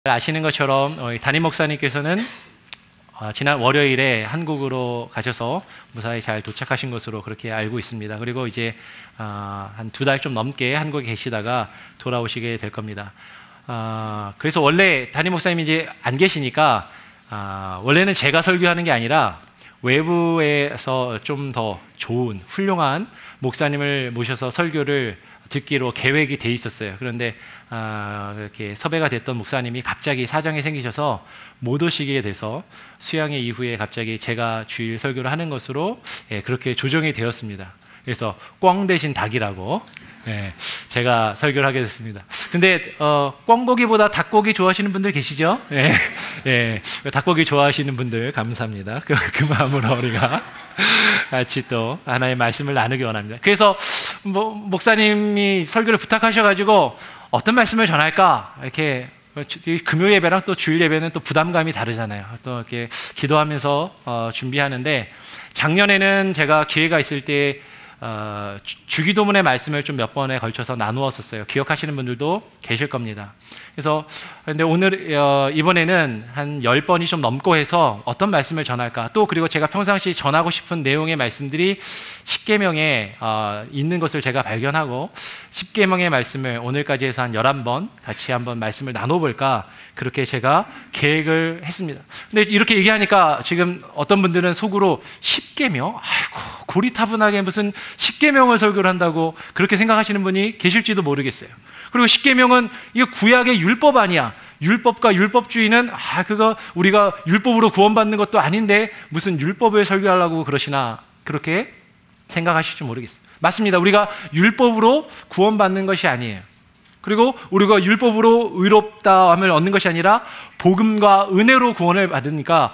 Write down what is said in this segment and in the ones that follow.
아시는 것처럼 담임 목사님께서는 지난 월요일에 한국으로 가셔서 무사히 잘 도착하신 것으로 그렇게 알고 있습니다. 그리고 이제 한 2달 좀 넘게 한국에 계시다가 돌아오시게 될 겁니다. 그래서 원래 담임 목사님이 이제 안 계시니까 원래는 제가 설교하는 게 아니라 외부에서 좀 더 좋은 훌륭한 목사님을 모셔서 설교를 듣기로 계획이 돼 있었어요. 그런데 이렇게 섭외가 됐던 목사님이 갑자기 사정이 생기셔서 못 오시게 돼서 수양회 이후에 갑자기 제가 주일 설교를 하는 것으로 그렇게 조정이 되었습니다. 그래서 꿩 대신 닭이라고 제가 설교를 하게 됐습니다. 근데 꿩고기보다 닭고기 좋아하시는 분들 계시죠? 닭고기 좋아하시는 분들 감사합니다. 그 마음으로 우리가 같이 또 하나의 말씀을 나누기 원합니다. 그래서 목사님이 설교를 부탁하셔가지고 어떤 말씀을 전할까 이렇게 금요 예배랑 또 주일 예배는 또 부담감이 다르잖아요. 또 이렇게 기도하면서 준비하는데 작년에는 제가 기회가 있을 때 주기도문의 말씀을 좀 몇 번에 걸쳐서 나누었었어요. 기억하시는 분들도 계실 겁니다. 그래서 근데 오늘 이번에는 한 10번이 좀 넘고 해서 어떤 말씀을 전할까, 또 그리고 제가 평상시 전하고 싶은 내용의 말씀들이 10계명에 있는 것을 제가 발견하고 10계명의 말씀을 오늘까지 해서 한 11번 같이 한번 말씀을 나눠볼까 그렇게 제가 계획을 했습니다. 근데 이렇게 얘기하니까 지금 어떤 분들은 속으로 10계명? 아이고 고리타분하게 무슨 10계명을 설교를 한다고 그렇게 생각하시는 분이 계실지도 모르겠어요. 그리고 10계명은 이거 구약의 율법 아니야. 율법과 율법주의는 그거 우리가 율법으로 구원받는 것도 아닌데 무슨 율법을 설교하려고 그러시나 그렇게 생각하실지 모르겠어요. 맞습니다. 우리가 율법으로 구원받는 것이 아니에요. 그리고 우리가 율법으로 의롭다함을 얻는 것이 아니라 복음과 은혜로 구원을 받으니까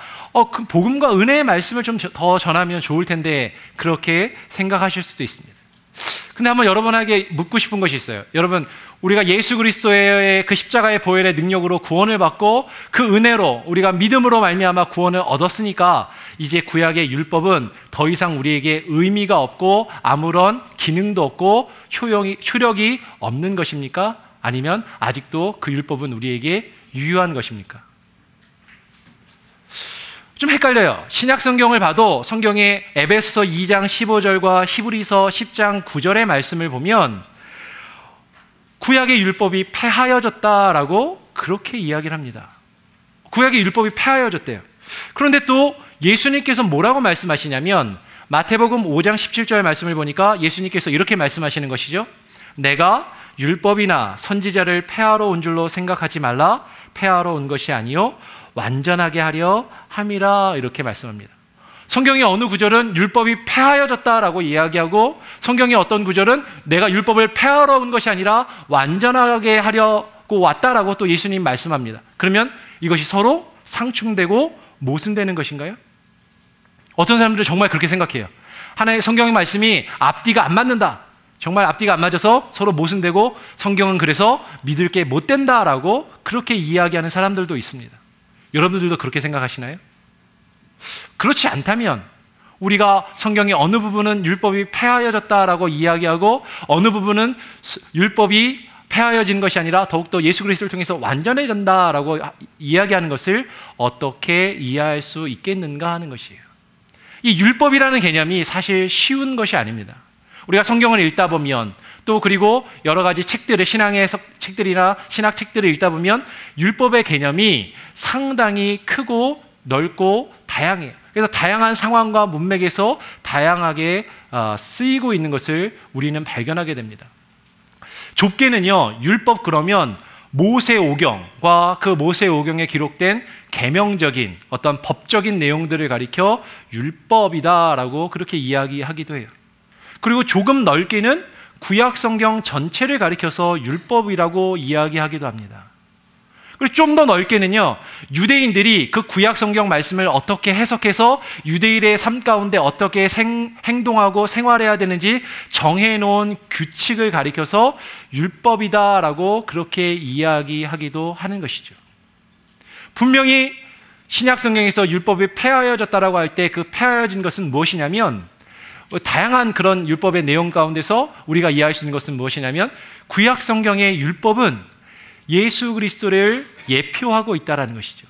그 복음과 은혜의 말씀을 좀 더 전하면 좋을 텐데 그렇게 생각하실 수도 있습니다. 근데 한번 여러분에게 묻고 싶은 것이 있어요. 여러분, 우리가 예수 그리스도의 그 십자가의 보혈의 능력으로 구원을 받고 그 은혜로 우리가 믿음으로 말미암아 구원을 얻었으니까 이제 구약의 율법은 더 이상 우리에게 의미가 없고 아무런 기능도 없고 효력이 없는 것입니까? 아니면 아직도 그 율법은 우리에게 유효한 것입니까? 좀 헷갈려요. 신약 성경을 봐도 성경의 에베소서 2장 15절과 히브리서 10장 9절의 말씀을 보면 구약의 율법이 폐하여졌다라고 그렇게 이야기를 합니다. 구약의 율법이 폐하여졌대요. 그런데 또 예수님께서 뭐라고 말씀하시냐면 마태복음 5장 17절 말씀을 보니까 예수님께서 이렇게 말씀하시는 것이죠. 내가 율법이나 선지자를 폐하러 온 줄로 생각하지 말라. 폐하러 온 것이 아니요 완전하게 하려 함이라 이렇게 말씀합니다. 성경의 어느 구절은 율법이 폐하여졌다라고 이야기하고 성경의 어떤 구절은 내가 율법을 폐하러 온 것이 아니라 완전하게 하려고 왔다라고 또 예수님 말씀합니다. 그러면 이것이 서로 상충되고 모순되는 것인가요? 어떤 사람들은 정말 그렇게 생각해요. 하나의 성경의 말씀이 앞뒤가 안 맞는다. 정말 앞뒤가 안 맞아서 서로 모순되고 성경은 그래서 믿을 게 못 된다라고 그렇게 이야기하는 사람들도 있습니다. 여러분들도 그렇게 생각하시나요? 그렇지 않다면 우리가 성경의 어느 부분은 율법이 폐하여졌다라고 이야기하고 어느 부분은 율법이 폐하여진 것이 아니라 더욱더 예수 그리스도를 통해서 완전해진다라고 이야기하는 것을 어떻게 이해할 수 있겠는가 하는 것이에요. 이 율법이라는 개념이 사실 쉬운 것이 아닙니다. 우리가 성경을 읽다 보면 또 그리고 여러 가지 책들을 신앙의 책들이나 신학 책들을 읽다 보면 율법의 개념이 상당히 크고 넓고 다양해요. 그래서 다양한 상황과 문맥에서 다양하게 쓰이고 있는 것을 우리는 발견하게 됩니다. 좁게는요, 율법 그러면 모세오경과 그 모세오경에 기록된 계명적인 어떤 법적인 내용들을 가리켜 율법이다라고 그렇게 이야기하기도 해요. 그리고 조금 넓게는 구약 성경 전체를 가리켜서 율법이라고 이야기하기도 합니다. 그리고 좀 더 넓게는요, 유대인들이 그 구약 성경 말씀을 어떻게 해석해서 유대인의 삶 가운데 어떻게 행동하고 생활해야 되는지 정해놓은 규칙을 가리켜서 율법이다라고 그렇게 이야기하기도 하는 것이죠. 분명히 신약 성경에서 율법이 폐하여졌다라고 할 때 그 폐하여진 것은 무엇이냐면 다양한 그런 율법의 내용 가운데서 우리가 이해할 수 있는 것은 무엇이냐면 구약 성경의 율법은 예수 그리스도를 예표하고 있다라는 것이죠.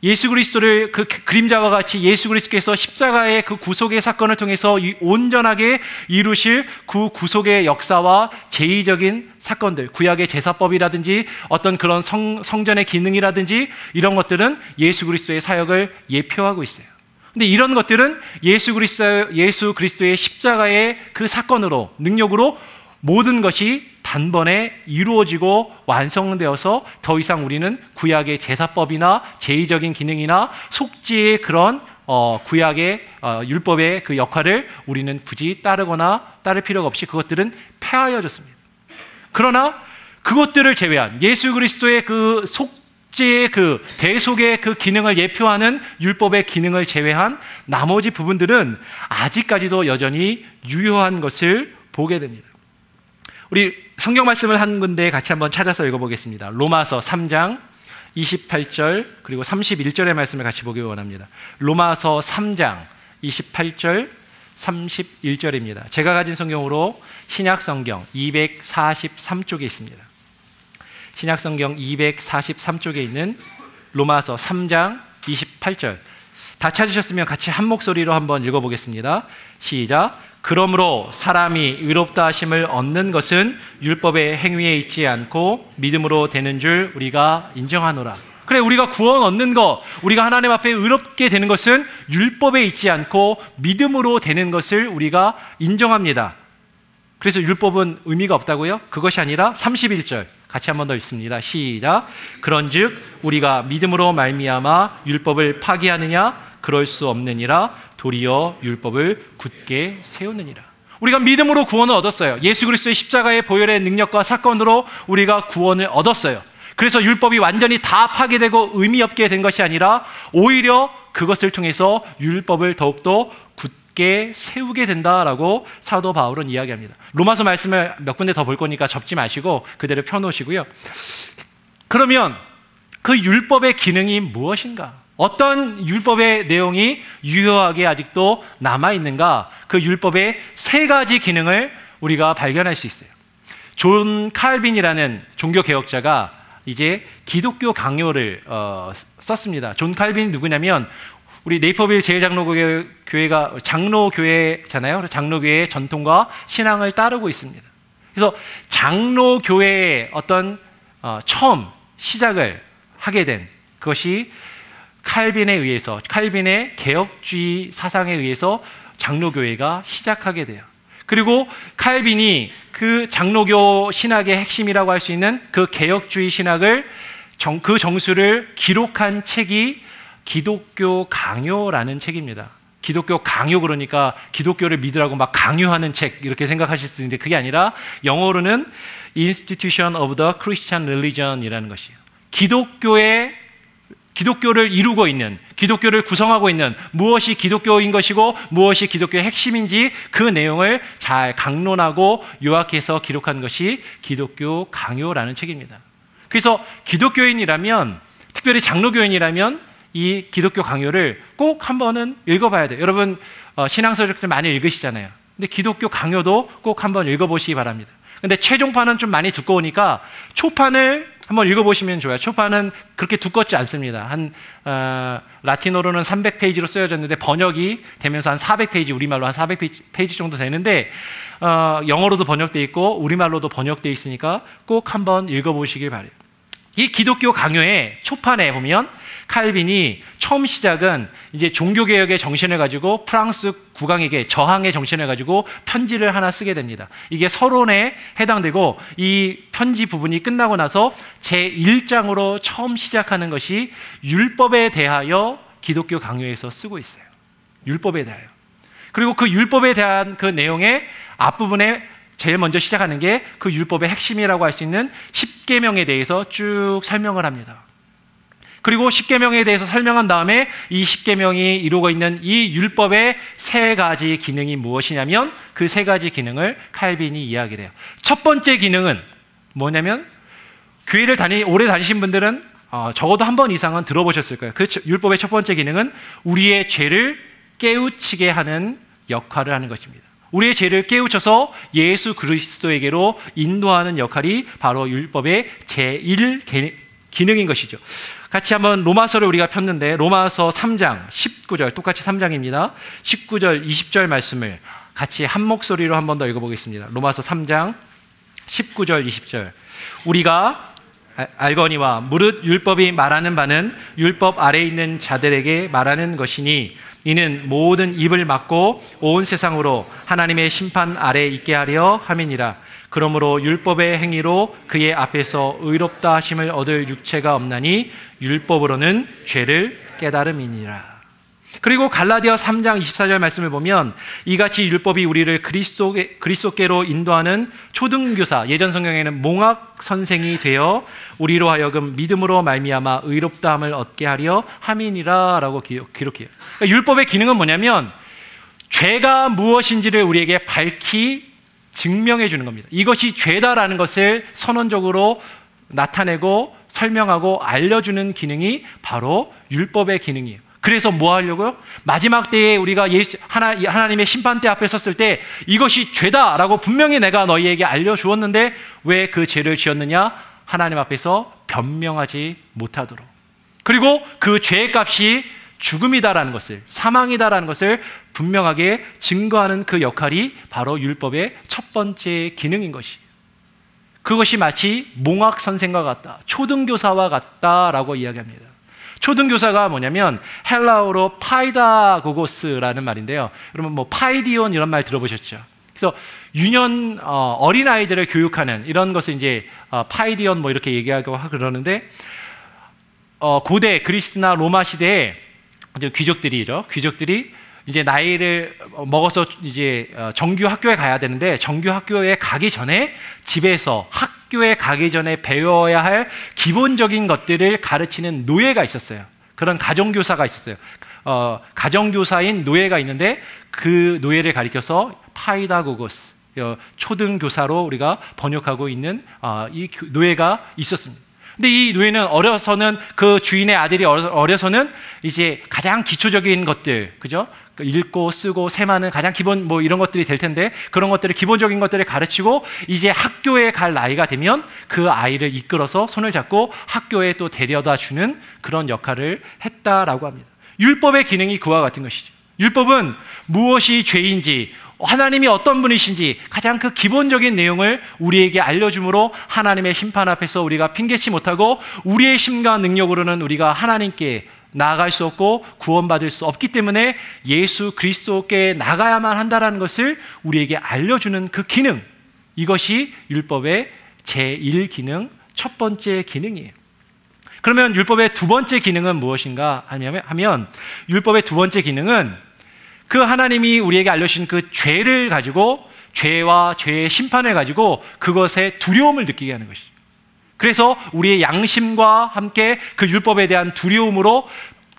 예수 그리스도를 그 그림자와 같이 예수 그리스도께서 십자가의 그 구속의 사건을 통해서 온전하게 이루실 그 구속의 역사와 제의적인 사건들, 구약의 제사법이라든지 어떤 그런 성전의 기능이라든지 이런 것들은 예수 그리스도의 사역을 예표하고 있어요. 근데 이런 것들은 예수 그리스도의 십자가의 그 사건으로, 능력으로 모든 것이 단번에 이루어지고 완성되어서 더 이상 우리는 구약의 제사법이나 제의적인 기능이나 속죄의 그런 구약의 율법의 그 역할을 우리는 굳이 따르거나 따를 필요가 없이 그것들은 폐하여졌습니다. 그러나 그것들을 제외한 예수 그리스도의 그 속죄의 그 대속의 그 기능을 예표하는 율법의 기능을 제외한 나머지 부분들은 아직까지도 여전히 유효한 것을 보게 됩니다. 우리 성경 말씀을 한 군데 같이 한번 찾아서 읽어보겠습니다. 로마서 3장 28절 그리고 31절의 말씀을 같이 보기 원합니다. 로마서 3장 28절 31절입니다. 제가 가진 성경으로 신약성경 243쪽에 있습니다. 신약성경 243쪽에 있는 로마서 3장 28절, 다 찾으셨으면 같이 한 목소리로 한번 읽어보겠습니다. 시작. 그러므로 사람이 의롭다 하심을 얻는 것은 율법의 행위에 있지 않고 믿음으로 되는 줄 우리가 인정하노라. 그래, 우리가 구원 얻는 것, 우리가 하나님 앞에 의롭게 되는 것은 율법에 있지 않고 믿음으로 되는 것을 우리가 인정합니다. 그래서 율법은 의미가 없다고요? 그것이 아니라 31절 같이 한 번 더 읽습니다. 시작. 그런즉 우리가 믿음으로 말미암아 율법을 파기하느냐? 그럴 수 없느니라. 도리어 율법을 굳게 세우느니라. 우리가 믿음으로 구원을 얻었어요. 예수 그리스도의 십자가의 보혈의 능력과 사건으로 우리가 구원을 얻었어요. 그래서 율법이 완전히 다 파괴되고 의미 없게 된 것이 아니라 오히려 그것을 통해서 율법을 더욱더 굳게 세우게 된다라고 사도 바울은 이야기합니다. 로마서 말씀을 몇 군데 더 볼 거니까 접지 마시고 그대로 펴놓으시고요. 그러면 그 율법의 기능이 무엇인가? 어떤 율법의 내용이 유효하게 아직도 남아있는가? 그 율법의 세 가지 기능을 우리가 발견할 수 있어요. 존 칼빈이라는 종교개혁자가 이제 기독교 강요를 썼습니다. 존 칼빈이 누구냐면 우리 네이퍼빌 제일장로교회가 장로교회잖아요. 장로교회의 전통과 신앙을 따르고 있습니다. 그래서 장로교회의 어떤 처음 시작을 하게 된 그것이 칼빈에 의해서, 칼빈의 개혁주의 사상에 의해서 장로교회가 시작하게 돼요. 그리고 칼빈이 그 장로교 신학의 핵심이라고 할 수 있는 그 개혁주의 신학을 그 정수를 기록한 책이 기독교 강요라는 책입니다. 기독교 강요, 그러니까 기독교를 믿으라고 막 강요하는 책 이렇게 생각하실 수 있는데 그게 아니라 영어로는 Institution of the Christian Religion이라는 것이에요. 기독교를 이루고 있는, 기독교를 구성하고 있는 무엇이 기독교인 것이고 무엇이 기독교의 핵심인지 그 내용을 잘 강론하고 요약해서 기록한 것이 기독교 강요라는 책입니다. 그래서 기독교인이라면, 특별히 장로교인이라면 이 기독교 강요를 꼭 한 번은 읽어봐야 돼요. 여러분 신앙서적들 많이 읽으시잖아요. 근데 기독교 강요도 꼭 한번 읽어보시기 바랍니다. 근데 최종판은 좀 많이 두꺼우니까 초판을 한번 읽어보시면 좋아요. 초판은 그렇게 두껍지 않습니다. 라틴어로는 300페이지로 쓰여졌는데 번역이 되면서 한 400페이지, 우리말로 한 400페이지 정도 되는데 영어로도 번역되어 있고 우리말로도 번역되어 있으니까 꼭 한번 읽어보시길 바래요. 이 기독교 강요의 초판에 보면 칼빈이 처음 시작은 이제 종교개혁의 정신을 가지고 프랑스 국왕에게 저항의 정신을 가지고 편지를 하나 쓰게 됩니다. 이게 서론에 해당되고 이 편지 부분이 끝나고 나서 제1장으로 처음 시작하는 것이 율법에 대하여 기독교 강요에서 쓰고 있어요. 율법에 대하여. 그리고 그 율법에 대한 그 내용의 앞부분에 제일 먼저 시작하는 게 그 율법의 핵심이라고 할 수 있는 10계명에 대해서 쭉 설명을 합니다. 그리고 10계명에 대해서 설명한 다음에 이 10계명이 이루고 있는 이 율법의 세 가지 기능이 무엇이냐면 그 세 가지 기능을 칼빈이 이야기를 해요. 첫 번째 기능은 뭐냐면 교회를 오래 다니신 분들은 적어도 한 번 이상은 들어보셨을 거예요. 그 율법의 첫 번째 기능은 우리의 죄를 깨우치게 하는 역할을 하는 것입니다. 우리의 죄를 깨우쳐서 예수 그리스도에게로 인도하는 역할이 바로 율법의 제1 기능인 것이죠. 같이 한번 로마서를 우리가 폈는데 로마서 3장 19절, 똑같이 3장입니다. 19절 20절 말씀을 같이 한 목소리로 한 번 더 읽어보겠습니다. 로마서 3장 19절 20절. 우리가 알거니와 무릇 율법이 말하는 바는 율법 아래에 있는 자들에게 말하는 것이니 이는 모든 입을 막고 온 세상으로 하나님의 심판 아래에 있게 하려 함이니라. 그러므로 율법의 행위로 그의 앞에서 의롭다 하심을 얻을 육체가 없나니 율법으로는 죄를 깨달음이니라. 그리고 갈라디아 3장 24절 말씀을 보면 이같이 율법이 우리를 그리스도께로 인도하는 초등교사, 예전 성경에는 몽학 선생이 되어 우리로 하여금 믿음으로 말미암아 의롭다함을 얻게 하려 함이니라 라고 기록해요. 그러니까 율법의 기능은 뭐냐면 죄가 무엇인지를 우리에게 밝히 증명해 주는 겁니다. 이것이 죄다라는 것을 선언적으로 나타내고 설명하고 알려주는 기능이 바로 율법의 기능이에요. 그래서 뭐 하려고요? 마지막 때에 우리가 하나님의 심판대 앞에 섰을 때 이것이 죄다라고 분명히 내가 너희에게 알려주었는데 왜 그 죄를 지었느냐? 하나님 앞에서 변명하지 못하도록. 그리고 그 죄의 값이 죽음이다라는 것을, 사망이다라는 것을 분명하게 증거하는 그 역할이 바로 율법의 첫 번째 기능인 것이에요. 그것이 마치 몽학 선생과 같다, 초등교사와 같다라고 이야기합니다. 초등교사가 뭐냐면 헬라어로 파이다고고스라는 말인데요. 여러분 뭐 파이디온 이런 말 들어보셨죠? 그래서 유년 어린 아이들을 교육하는 이런 것을 이제 파이디온 뭐 이렇게 얘기하고 그러는데 고대 그리스나 로마 시대에 귀족들이죠. 귀족들이 이제 나이를 먹어서 이제 정규 학교에 가야 되는데 정규 학교에 가기 전에 집에서 학교에 가기 전에 배워야 할 기본적인 것들을 가르치는 노예가 있었어요. 그런 가정교사가 있었어요. 가정교사인 노예가 있는데 그 노예를 가리켜서 파이다고고스, 초등교사로 우리가 번역하고 있는 이 노예가 있었습니다. 근데 이 노예는 어려서는 그 주인의 아들이 어려서는 이제 가장 기초적인 것들, 그죠? 읽고 쓰고 세마는 가장 기본 뭐 이런 것들이 될 텐데 그런 것들을 기본적인 것들을 가르치고 이제 학교에 갈 나이가 되면 그 아이를 이끌어서 손을 잡고 학교에 또 데려다 주는 그런 역할을 했다라고 합니다. 율법의 기능이 그와 같은 것이죠. 율법은 무엇이 죄인지, 하나님이 어떤 분이신지 가장 그 기본적인 내용을 우리에게 알려주므로 하나님의 심판 앞에서 우리가 핑계치 못하고 우리의 힘과 능력으로는 우리가 하나님께 나아갈 수 없고 구원받을 수 없기 때문에 예수 그리스도께 나가야만 한다는 것을 우리에게 알려주는 그 기능, 이것이 율법의 제1기능, 첫 번째 기능이에요. 그러면 율법의 두 번째 기능은 무엇인가 하면 율법의 두 번째 기능은 그 하나님이 우리에게 알려주신 그 죄를 가지고 죄와 죄의 심판을 가지고 그것에 두려움을 느끼게 하는 것이죠. 그래서 우리의 양심과 함께 그 율법에 대한 두려움으로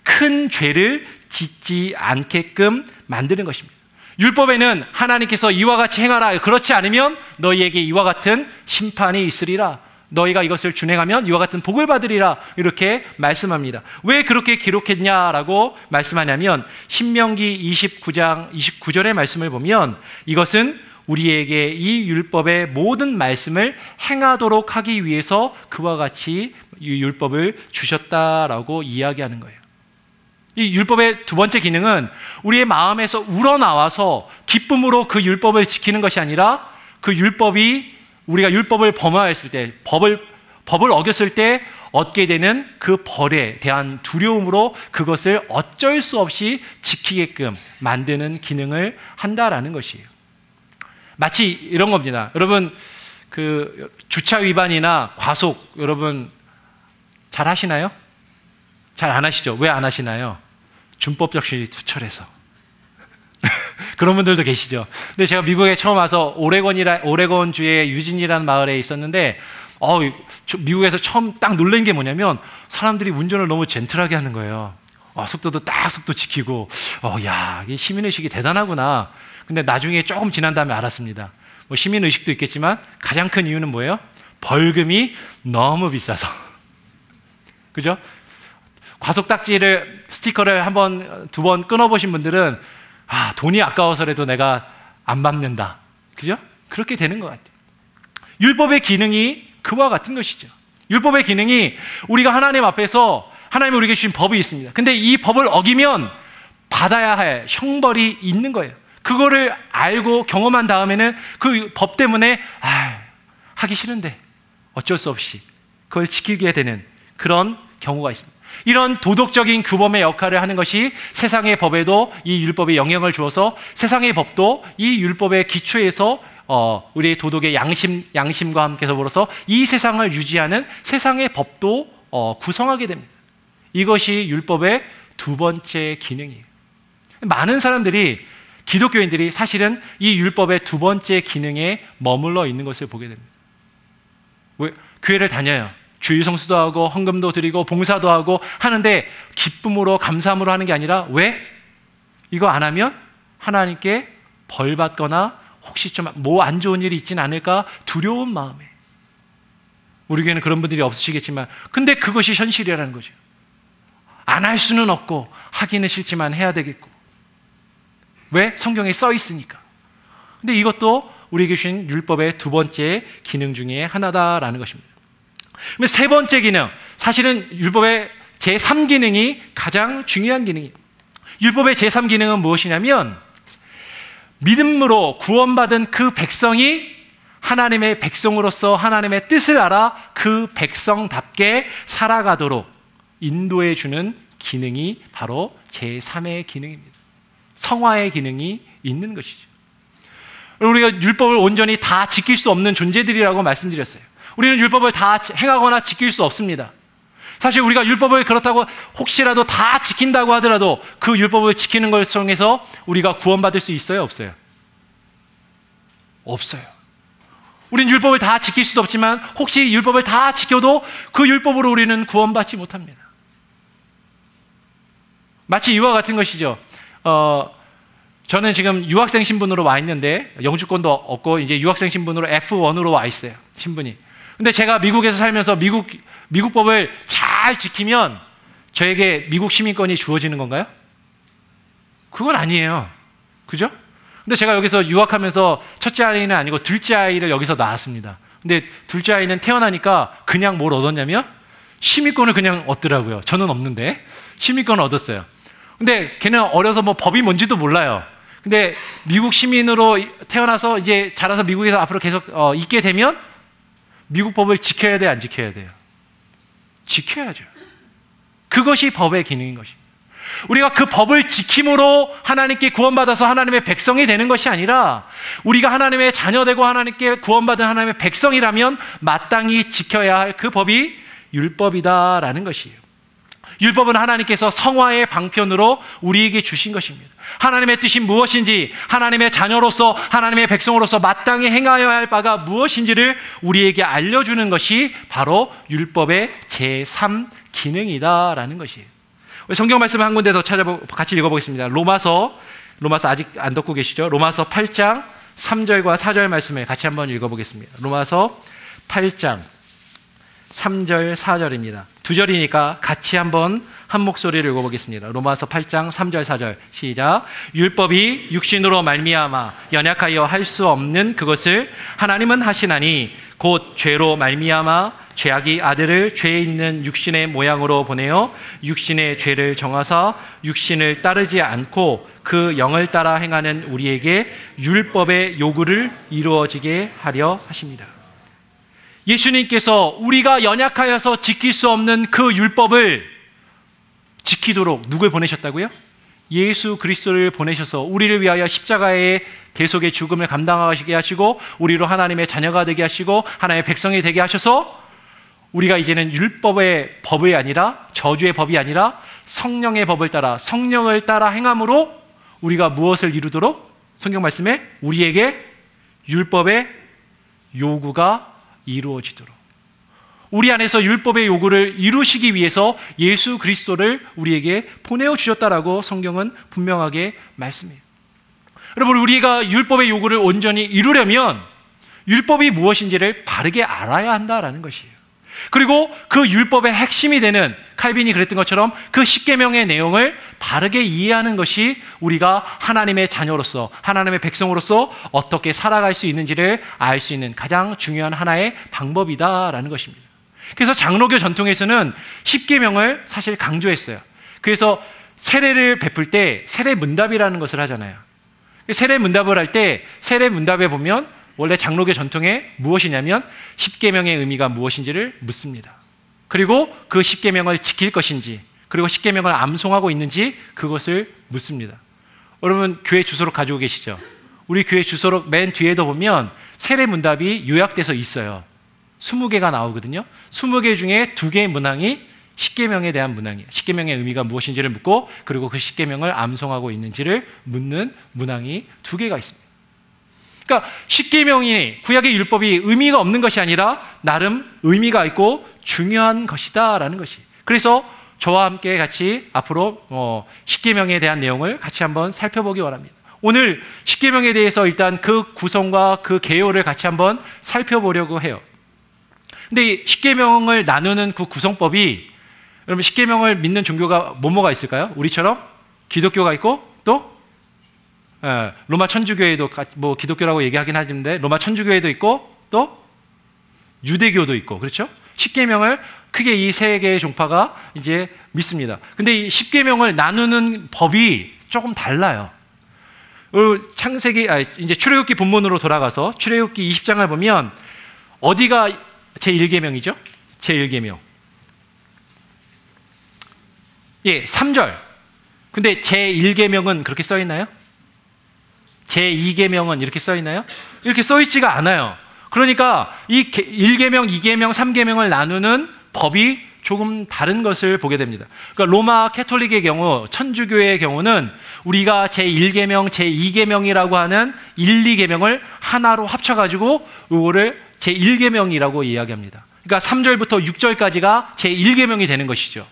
큰 죄를 짓지 않게끔 만드는 것입니다. 율법에는 하나님께서 이와 같이 행하라, 그렇지 않으면 너희에게 이와 같은 심판이 있으리라, 너희가 이것을 준행하면 이와 같은 복을 받으리라, 이렇게 말씀합니다. 왜 그렇게 기록했냐라고 말씀하냐면 신명기 29장 29절의 말씀을 보면 이것은 우리에게 이 율법의 모든 말씀을 행하도록 하기 위해서 그와 같이 이 율법을 주셨다라고 이야기하는 거예요. 이 율법의 두 번째 기능은 우리의 마음에서 우러나와서 기쁨으로 그 율법을 지키는 것이 아니라 그 율법이 우리가 율법을 범하였을 때, 법을 어겼을 때 얻게 되는 그 벌에 대한 두려움으로 그것을 어쩔 수 없이 지키게끔 만드는 기능을 한다라는 것이에요. 마치 이런 겁니다. 여러분 그 주차 위반이나 과속 여러분 잘 하시나요? 잘 안 하시죠? 왜 안 하시나요? 준법적 신이 투철해서. 그런 분들도 계시죠. 근데 제가 미국에 처음 와서 오레곤주의 유진이라는 마을에 있었는데 미국에서 처음 딱 놀란 게 뭐냐면 사람들이 운전을 너무 젠틀하게 하는 거예요. 속도도 딱 속도 지키고 야, 이 시민의식이 대단하구나. 근데 나중에 조금 지난 다음에 알았습니다. 뭐 시민의식도 있겠지만 가장 큰 이유는 뭐예요? 벌금이 너무 비싸서. 그죠? 과속딱지를 스티커를 한 번, 두 번 끊어보신 분들은 돈이 아까워서라도 내가 안 밟는다. 그죠? 그렇게 되는 것 같아요. 율법의 기능이 그와 같은 것이죠. 율법의 기능이 우리가 하나님 앞에서 하나님이 우리에게 주신 법이 있습니다. 근데 이 법을 어기면 받아야 할 형벌이 있는 거예요. 그거를 알고 경험한 다음에는 그 법 때문에 하기 싫은데 어쩔 수 없이 그걸 지키게 되는 그런 경우가 있습니다. 이런 도덕적인 규범의 역할을 하는 것이 세상의 법에도 이 율법에 영향을 주어서 세상의 법도 이 율법의 기초에서 우리의 도덕의 양심과 함께 더불어서 이 세상을 유지하는 세상의 법도 구성하게 됩니다. 이것이 율법의 두 번째 기능이에요. 많은 사람들이 기독교인들이 사실은 이 율법의 두 번째 기능에 머물러 있는 것을 보게 됩니다. 왜? 교회를 다녀요. 주일 성수도 하고 헌금도 드리고 봉사도 하고 하는데 기쁨으로 감사함으로 하는 게 아니라 왜? 이거 안 하면 하나님께 벌 받거나 혹시 좀 뭐 안 좋은 일이 있진 않을까 두려운 마음에. 우리 교회는 그런 분들이 없으시겠지만 근데 그것이 현실이라는 거죠. 안 할 수는 없고 하기는 싫지만 해야 되겠고. 왜? 성경에 써 있으니까. 근데 이것도 우리에게 주신 율법의 두 번째 기능 중에 하나다라는 것입니다. 세 번째 기능, 사실은 율법의 제3기능이 가장 중요한 기능이에요. 율법의 제3기능은 무엇이냐면 믿음으로 구원받은 그 백성이 하나님의 백성으로서 하나님의 뜻을 알아 그 백성답게 살아가도록 인도해 주는 기능이 바로 제3의 기능입니다. 성화의 기능이 있는 것이죠. 우리가 율법을 온전히 다 지킬 수 없는 존재들이라고 말씀드렸어요. 우리는 율법을 다 행하거나 지킬 수 없습니다. 사실 우리가 율법을 그렇다고 혹시라도 다 지킨다고 하더라도 그 율법을 지키는 걸 통해서 우리가 구원받을 수 있어요? 없어요? 없어요. 우리는 율법을 다 지킬 수도 없지만 혹시 율법을 다 지켜도 그 율법으로 우리는 구원받지 못합니다. 마치 이와 같은 것이죠. 저는 지금 유학생 신분으로 와 있는데 영주권도 없고 이제 유학생 신분으로 F1으로 와 있어요. 신분이. 근데 제가 미국에서 살면서 미국 법을 잘 지키면 저에게 미국 시민권이 주어지는 건가요? 그건 아니에요. 그죠? 근데 제가 여기서 유학하면서 첫째 아이는 아니고 둘째 아이를 여기서 낳았습니다. 근데 둘째 아이는 태어나니까 그냥 뭘 얻었냐면 시민권을 그냥 얻더라고요. 저는 없는데 시민권을 얻었어요. 근데 걔는 어려서 뭐 법이 뭔지도 몰라요. 근데 미국 시민으로 태어나서 이제 자라서 미국에서 앞으로 계속 있게 되면 미국 법을 지켜야 돼, 안 지켜야 돼요? 지켜야죠. 그것이 법의 기능인 것입니다. 우리가 그 법을 지킴으로 하나님께 구원받아서 하나님의 백성이 되는 것이 아니라 우리가 하나님의 자녀되고 하나님께 구원받은 하나님의 백성이라면 마땅히 지켜야 할 그 법이 율법이다라는 것이에요. 율법은 하나님께서 성화의 방편으로 우리에게 주신 것입니다. 하나님의 뜻이 무엇인지, 하나님의 자녀로서, 하나님의 백성으로서 마땅히 행하여야 할 바가 무엇인지를 우리에게 알려주는 것이 바로 율법의 제3기능이다라는 것이에요. 성경 말씀을 한 군데 더 같이 읽어보겠습니다. 로마서 아직 안 덮고 계시죠? 로마서 8장 3절과 4절 말씀을 같이 한번 읽어보겠습니다. 로마서 8장 3절 4절입니다. 두 절이니까 같이 한번 한 목소리를 읽어보겠습니다. 로마서 8장 3절 4절 시작. 율법이 육신으로 말미암아 연약하여 할 수 없는 그것을 하나님은 하시나니 곧 죄로 말미암아 죄악이 아들을 죄 있는 육신의 모양으로 보내어 육신의 죄를 정하사 육신을 따르지 않고 그 영을 따라 행하는 우리에게 율법의 요구를 이루어지게 하려 하십니다. 예수님께서 우리가 연약하여서 지킬 수 없는 그 율법을 지키도록 누굴 보내셨다고요? 예수 그리스도를 보내셔서 우리를 위하여 십자가의 대속의 죽음을 감당하게 하시고 우리로 하나님의 자녀가 되게 하시고 하나님의 백성이 되게 하셔서 우리가 이제는 율법의 법이 아니라 저주의 법이 아니라 성령의 법을 따라 성령을 따라 행함으로 우리가 무엇을 이루도록 성경 말씀에 우리에게 율법의 요구가 이루어지도록 우리 안에서 율법의 요구를 이루시기 위해서 예수 그리스도를 우리에게 보내어 주셨다라고 성경은 분명하게 말씀해요. 여러분, 우리가 율법의 요구를 온전히 이루려면 율법이 무엇인지를 바르게 알아야 한다라는 것이에요. 그리고 그 율법의 핵심이 되는, 칼빈이 그랬던 것처럼 그 십계명의 내용을 바르게 이해하는 것이 우리가 하나님의 자녀로서, 하나님의 백성으로서 어떻게 살아갈 수 있는지를 알 수 있는 가장 중요한 하나의 방법이다라는 것입니다. 그래서 장로교 전통에서는 십계명을 사실 강조했어요. 그래서 세례를 베풀 때 세례 문답이라는 것을 하잖아요. 세례 문답을 할 때 세례 문답에 보면 원래 장로교 전통에 무엇이냐면 십계명의 의미가 무엇인지를 묻습니다. 그리고 그 십계명을 지킬 것인지, 그리고 십계명을 암송하고 있는지 그것을 묻습니다. 여러분 교회 주소록 가지고 계시죠? 우리 교회 주소록 맨 뒤에도 보면 세례 문답이 요약돼서 있어요. 20개가 나오거든요. 20개 중에 2개의 문항이 십계명에 대한 문항이에요. 십계명의 의미가 무엇인지를 묻고, 그리고 그 십계명을 암송하고 있는지를 묻는 문항이 2개가 있습니다. 그러니까 십계명이, 구약의 율법이 의미가 없는 것이 아니라 나름 의미가 있고 중요한 것이다라는 것이. 그래서 저와 함께 같이 앞으로 십계명에 대한 내용을 같이 한번 살펴보기 원합니다. 오늘 십계명에 대해서 일단 그 구성과 그 개요를 같이 한번 살펴보려고 해요. 근데 이 십계명을 나누는 그 구성법이, 여러분 십계명을 믿는 종교가 뭐가 있을까요? 우리처럼 기독교가 있고 또 로마 천주교회도 뭐 기독교라고 얘기하긴 하는데 로마 천주교회도 있고 또 유대교도 있고, 그렇죠? 십계명을 크게 이 세 개의 종파가 이제 믿습니다. 근데 이 십계명을 나누는 법이 조금 달라요. 창세기, 이제 출애굽기 본문으로 돌아가서 출애굽기 20장을 보면 어디가 제1계명이죠? 제1계명. 예, 3절. 근데 제1계명은 그렇게 써 있나요? 제2계명은 이렇게 써 있나요? 이렇게 써 있지가 않아요. 그러니까 이 1계명, 2계명, 3계명을 나누는 법이 조금 다른 것을 보게 됩니다. 그러니까 로마 캐톨릭의 경우, 천주교의 경우는 우리가 제1계명, 제2계명이라고 하는 1, 2계명을 하나로 합쳐가지고 이거를 제1계명이라고 이야기합니다. 그러니까 3절부터 6절까지가 제1계명이 되는 것이죠.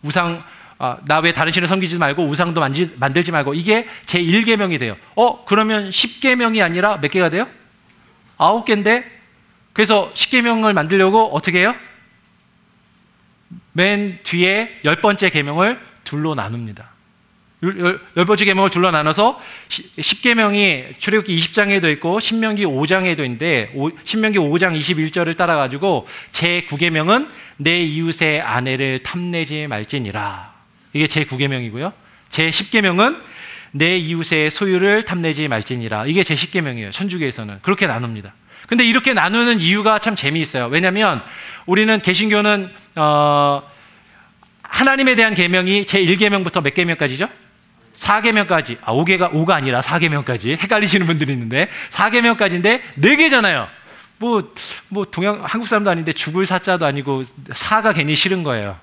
우상, 나 왜 다른 신을 섬기지 말고 우상도 만들지 말고, 이게 제1계명이 돼요. 그러면 10계명이 아니라 몇 개가 돼요? 9개인데, 그래서 10계명을 만들려고 어떻게 해요? 맨 뒤에 10번째 계명을 둘로 나눕니다. 10번째 계명을 둘로 나눠서 10계명이 출애굽기 20장에도 있고 신명기 5장에도 있는데, 신명기 5장 21절을 따라가지고 제9계명은 내 이웃의 아내를 탐내지 말지니라. 이게 제9계명이고요. 제10계명은 내 이웃의 소유를 탐내지 말지니라. 이게 제10계명이에요. 천주교에서는 그렇게 나눕니다. 근데 이렇게 나누는 이유가 참 재미있어요. 왜냐하면 우리는 개신교는 하나님에 대한 계명이 제1계명부터 몇 계명까지죠? 4계명까지. 5가 아니라 4계명까지. 헷갈리시는 분들이 있는데 4계명까지인데 4개잖아요. 뭐 동양 한국 사람도 아닌데 죽을 사자도 아니고 4가 괜히 싫은 거예요.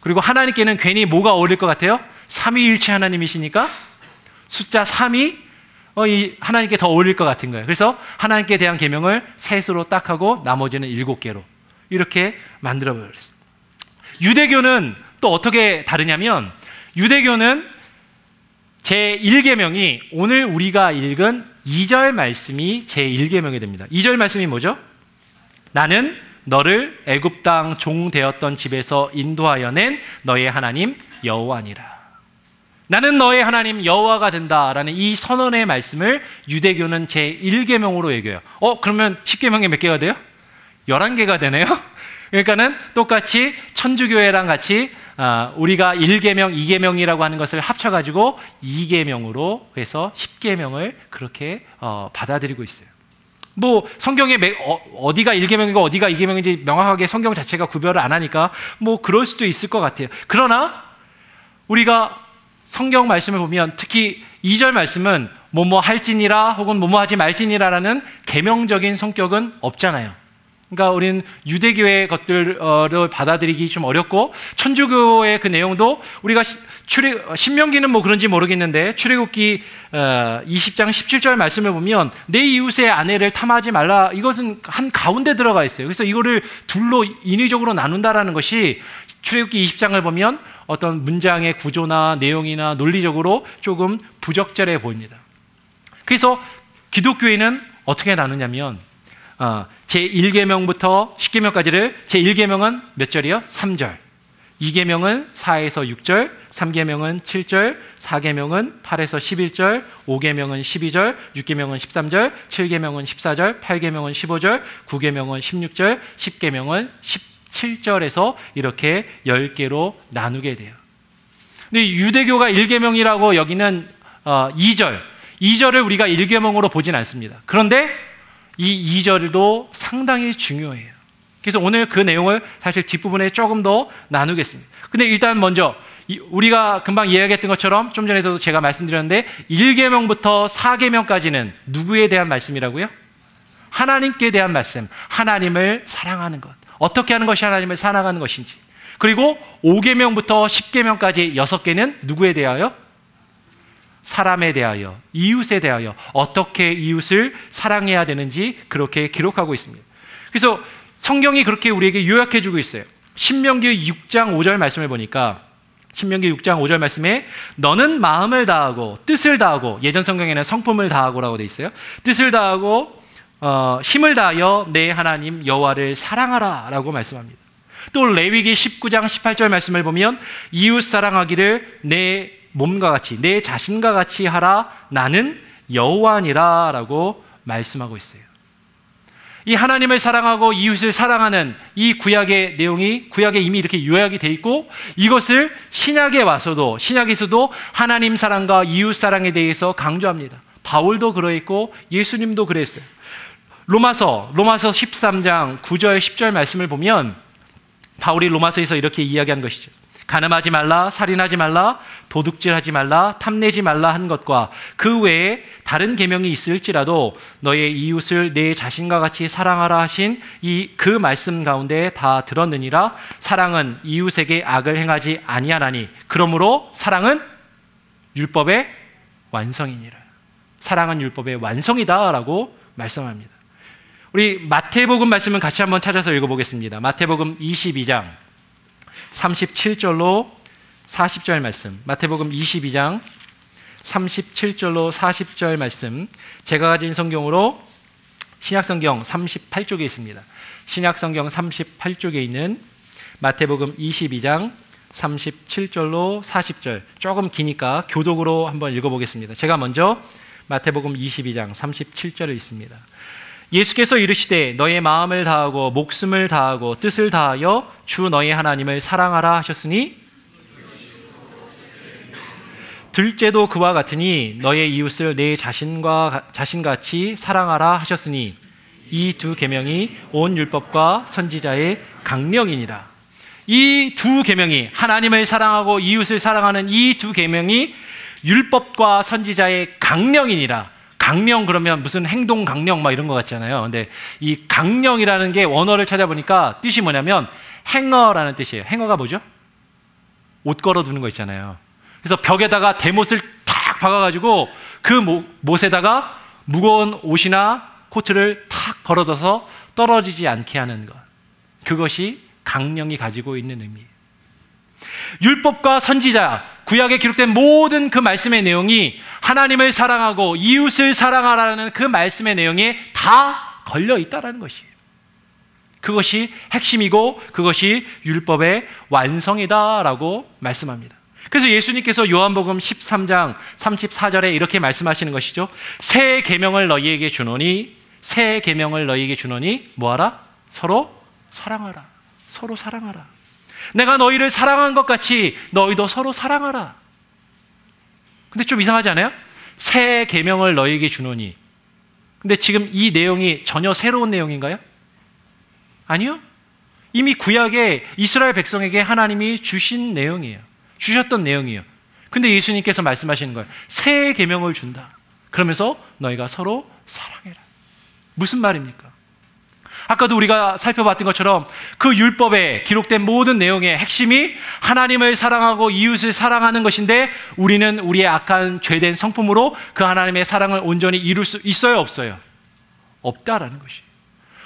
그리고 하나님께는 괜히 뭐가 어울릴 것 같아요? 삼위일체 하나님이시니까 숫자 3이 이 하나님께 더 어울릴 것 같은 거예요. 그래서 하나님께 대한 계명을 셋으로 딱 하고 나머지는 7개로 이렇게 만들어 버렸어요. 유대교는 또 어떻게 다르냐면, 유대교는 제1계명이 오늘 우리가 읽은 2절 말씀이 제1계명이 됩니다. 2절 말씀이 뭐죠? 나는 너를 애굽 땅 종 되었던 집에서 인도하여 낸 너의 하나님 여호와니라. 나는 너의 하나님 여호와가 된다라는 이 선언의 말씀을 유대교는 제1계명으로 얘기해요. 그러면 10계명이 몇 개가 돼요? 11개가 되네요. 그러니까는 똑같이 천주교회랑 같이 우리가 1계명, 2계명이라고 하는 것을 합쳐가지고 2계명으로 해서 10계명을 그렇게 받아들이고 있어요. 뭐 성경에 어디가 1계명이고 어디가 2계명인지 명확하게 성경 자체가 구별을 안 하니까 뭐 그럴 수도 있을 것 같아요. 그러나 우리가 성경 말씀을 보면 특히 2절 말씀은 뭐뭐 할지니라 혹은 뭐뭐 하지 말지니라라는 계명적인 성격은 없잖아요. 그러니까 우리는 유대교의 것들을 받아들이기 좀 어렵고, 천주교의 그 내용도 우리가 신명기는 뭐 그런지 모르겠는데 출애굽기 20장 17절 말씀을 보면 내 이웃의 아내를 탐하지 말라, 이것은 한 가운데 들어가 있어요. 그래서 이거를 둘로 인위적으로 나눈다라는 것이 출애굽기 20장을 보면 어떤 문장의 구조나 내용이나 논리적으로 조금 부적절해 보입니다. 그래서 기독교회는 어떻게 나누냐면 제1계명부터 10계명까지를 제1계명은 몇 절이요? 3절. 2계명은 4에서 6절, 3계명은 7절, 4계명은 8에서 11절, 5계명은 12절, 6계명은 13절, 7계명은 14절, 8계명은 15절, 9계명은 16절, 10계명은 17절에서 이렇게 10개로 나누게 돼요. 근데 유대교가 1계명이라고 여기는 2절을 우리가 1계명으로 보진 않습니다. 그런데 이 2절도 상당히 중요해요. 그래서 오늘 그 내용을 사실 뒷부분에 조금 더 나누겠습니다. 근데 일단 먼저 우리가 금방 이야기했던 것처럼 좀 전에도 제가 말씀드렸는데 1계명부터 4계명까지는 누구에 대한 말씀이라고요? 하나님께 대한 말씀, 하나님을 사랑하는 것. 어떻게 하는 것이 하나님을 사랑하는 것인지. 그리고 5계명부터 10계명까지 6개는 누구에 대하여? 사람에 대하여, 이웃에 대하여 어떻게 이웃을 사랑해야 되는지 그렇게 기록하고 있습니다. 그래서 성경이 그렇게 우리에게 요약해 주고 있어요. 신명기 6장 5절 말씀을 보니까 신명기 6장 5절 말씀에 너는 마음을 다하고 뜻을 다하고, 예전 성경에는 성품을 다하고라고 돼 있어요. 뜻을 다하고 힘을 다하여 내 하나님 여호와를 사랑하라 라고 말씀합니다. 또 레위기 19장 18절 말씀을 보면 이웃 사랑하기를 내 몸과 같이 내 자신과 같이 하라 나는 여호와니라 라고 말씀하고 있어요. 이 하나님을 사랑하고 이웃을 사랑하는 이 구약의 내용이 구약에 이미 이렇게 요약이 돼 있고, 이것을 신약에 와서도 신약에서도 하나님 사랑과 이웃 사랑에 대해서 강조합니다. 바울도 그러했고 예수님도 그랬어요. 로마서 13장 9절 10절 말씀을 보면 바울이 로마서에서 이렇게 이야기한 것이죠. 간음하지 말라, 살인하지 말라, 도둑질하지 말라, 탐내지 말라 한 것과 그 외에 다른 계명이 있을지라도 너의 이웃을 내 자신과 같이 사랑하라 하신 그 말씀 가운데 다 들었느니라. 사랑은 이웃에게 악을 행하지 아니하나니 그러므로 사랑은 율법의 완성이니라. 사랑은 율법의 완성이다라고 말씀합니다. 우리 마태복음 말씀은 같이 한번 찾아서 읽어보겠습니다. 마태복음 22장 37절로 40절 말씀, 마태복음 22장 37절로 40절 말씀, 제가 가진 성경으로 신약성경 38쪽에 있습니다. 신약성경 38쪽에 있는 마태복음 22장 37절로 40절, 조금 기니까 교독으로 한번 읽어보겠습니다. 제가 먼저 마태복음 22장 37절을 읽습니다. 예수께서 이르시되 너의 마음을 다하고 목숨을 다하고 뜻을 다하여 주 너의 하나님을 사랑하라 하셨으니 둘째도 그와 같으니 너의 이웃을 내 자신같이 사랑하라 하셨으니 이 두 계명이 온 율법과 선지자의 강령이니라. 이 두 계명이, 하나님을 사랑하고 이웃을 사랑하는 이 두 계명이 율법과 선지자의 강령이니라. 강령 그러면 무슨 행동 강령 막 이런 거 같잖아요. 근데 이 강령이라는 게 원어를 찾아보니까 뜻이 뭐냐면 행어라는 뜻이에요. 행어가 뭐죠? 옷 걸어두는 거 있잖아요. 그래서 벽에다가 대못을 탁 박아가지고 그 못에다가 무거운 옷이나 코트를 탁 걸어둬서 떨어지지 않게 하는 것. 그것이 강령이 가지고 있는 의미예요. 율법과 선지자, 구약에 기록된 모든 그 말씀의 내용이 하나님을 사랑하고 이웃을 사랑하라는 그 말씀의 내용에 다 걸려 있다라는 것이에요. 그것이 핵심이고 그것이 율법의 완성이다라고 말씀합니다. 그래서 예수님께서 요한복음 13장 34절에 이렇게 말씀하시는 것이죠. 새 계명을 너희에게 주노니, 새 계명을 너희에게 주노니 뭐하라? 서로 사랑하라. 서로 사랑하라. 내가 너희를 사랑한 것 같이 너희도 서로 사랑하라. 근데 좀 이상하지 않아요? 새 계명을 너희에게 주노니. 근데 지금 이 내용이 전혀 새로운 내용인가요? 아니요. 이미 구약에 이스라엘 백성에게 하나님이 주신 내용이에요. 주셨던 내용이에요. 근데 예수님께서 말씀하시는 거예요. 새 계명을 준다. 그러면서 너희가 서로 사랑해라. 무슨 말입니까? 아까도 우리가 살펴봤던 것처럼 그 율법에 기록된 모든 내용의 핵심이 하나님을 사랑하고 이웃을 사랑하는 것인데, 우리는 우리의 악한 죄된 성품으로 그 하나님의 사랑을 온전히 이룰 수 있어요, 없어요? 없다라는 것이.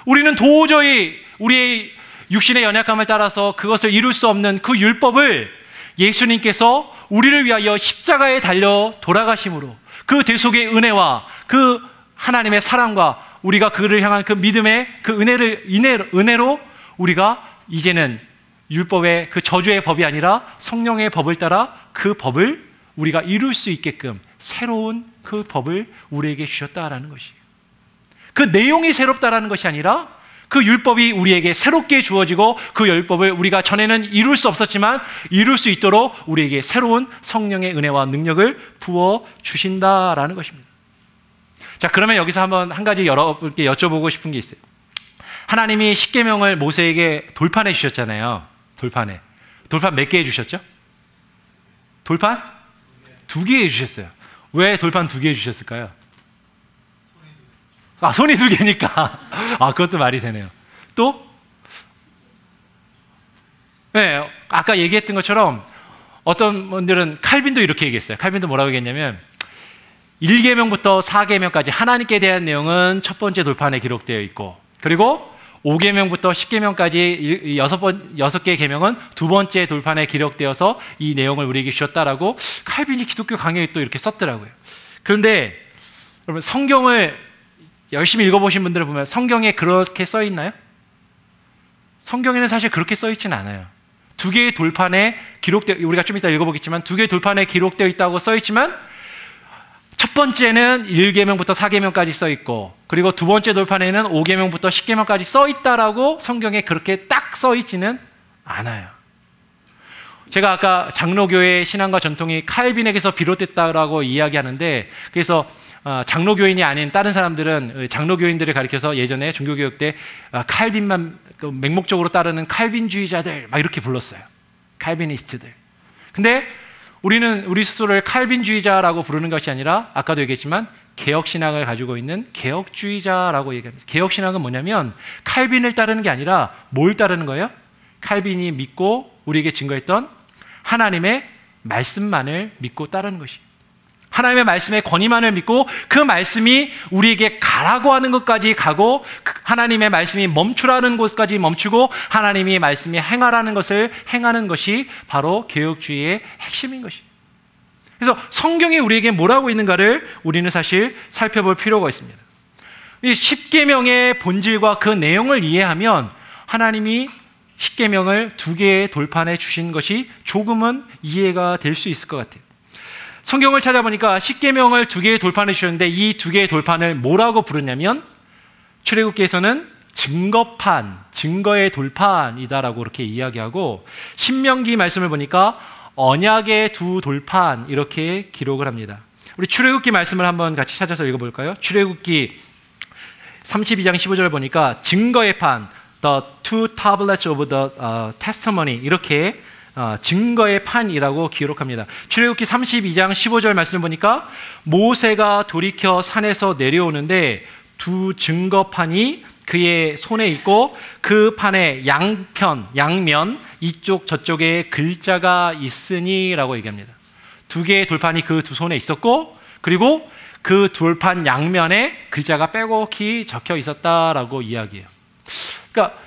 우리는 도저히 우리의 육신의 연약함을 따라서 그것을 이룰 수 없는 그 율법을 예수님께서 우리를 위하여 십자가에 달려 돌아가심으로 그 대속의 은혜와 그 하나님의 사랑과 우리가 그를 향한 그 믿음의 그 은혜로 우리가 이제는 율법의 그 저주의 법이 아니라 성령의 법을 따라 그 법을 우리가 이룰 수 있게끔 새로운 그 법을 우리에게 주셨다라는 것이에요. 그 내용이 새롭다라는 것이 아니라 그 율법이 우리에게 새롭게 주어지고 그 율법을 우리가 전에는 이룰 수 없었지만 이룰 수 있도록 우리에게 새로운 성령의 은혜와 능력을 부어 주신다라는 것입니다. 자, 그러면 여기서 한번 한 가지 여러분께 여쭤보고 싶은 게 있어요. 하나님이 십계명을 모세에게 돌판해 주셨잖아요. 돌판 몇 개 해주셨죠? 돌판? 2개 해주셨어요. 왜 돌판 2개 해주셨을까요? 손이 2개니까. 그것도 말이 되네요. 또? 네, 아까 얘기했던 것처럼 어떤 분들은 칼빈도 이렇게 얘기했어요. 칼빈도 뭐라고 얘기했냐면 1계명부터 4계명까지 하나님께 대한 내용은 첫 번째 돌판에 기록되어 있고, 그리고 5계명부터 10계명까지 6개의 계명은 두 번째 돌판에 기록되어서 이 내용을 우리에게 주셨다라고 칼빈이 기독교 강의에 또 이렇게 썼더라고요. 그런데 여러분, 성경을 열심히 읽어보신 분들을 보면 성경에 그렇게 써 있나요? 성경에는 사실 그렇게 써 있지는 않아요. 2개의 돌판에 우리가 좀 이따 읽어보겠지만 2개의 돌판에 기록되어 있다고 써 있지만 첫 번째는 1계명부터 4계명까지 써 있고, 그리고 두 번째 돌판에는 5계명부터 10계명까지 써 있다라고 성경에 그렇게 딱 써 있지는 않아요. 제가 아까 장로교회의 신앙과 전통이 칼빈에게서 비롯됐다라고 이야기하는데, 그래서 장로교인이 아닌 다른 사람들은 장로교인들을 가리켜서 예전에 종교개혁 때 칼빈만 맹목적으로 따르는 칼빈주의자들 막 이렇게 불렀어요. 칼비니스트들. 근데 우리는 우리 스스로를 칼빈주의자라고 부르는 것이 아니라 아까도 얘기했지만 개혁신앙을 가지고 있는 개혁주의자라고 얘기합니다. 개혁신앙은 뭐냐면 칼빈을 따르는 게 아니라 뭘 따르는 거예요? 칼빈이 믿고 우리에게 증거했던 하나님의 말씀만을 믿고 따르는 것이에요. 하나님의 말씀의 권위만을 믿고 그 말씀이 우리에게 가라고 하는 것까지 가고, 하나님의 말씀이 멈추라는 곳까지 멈추고 하나님의 말씀이 행하라는 것을 행하는 것이 바로 개혁주의의 핵심인 것이에요. 그래서 성경이 우리에게 뭐라고 있는가를 우리는 사실 살펴볼 필요가 있습니다. 이 십계명의 본질과 그 내용을 이해하면 하나님이 십계명을 2개의 돌판에 주신 것이 조금은 이해가 될 수 있을 것 같아요. 성경을 찾아보니까 십계명을 2개의 돌판에 주셨는데 이 2개의 돌판을 뭐라고 부르냐면 출애굽기에서는 증거판, 증거의 돌판이다라고 그렇게 이야기하고, 신명기 말씀을 보니까 언약의 2 돌판 이렇게 기록을 합니다. 우리 출애굽기 말씀을 한번 같이 찾아서 읽어볼까요? 출애굽기 32장 15절을 보니까 증거의 판, the 2 tablets of the testimony 이렇게 증거의 판이라고 기록합니다. 출애굽기 32장 15절 말씀을 보니까 모세가 돌이켜 산에서 내려오는데 2 증거판이 그의 손에 있고 그 판에 양면 이쪽 저쪽에 글자가 있으니 라고 얘기합니다. 2개의 돌판이 그 2 손에 있었고, 그리고 그 돌판 양면에 글자가 빼곡히 적혀 있었다라고 이야기해요. 그러니까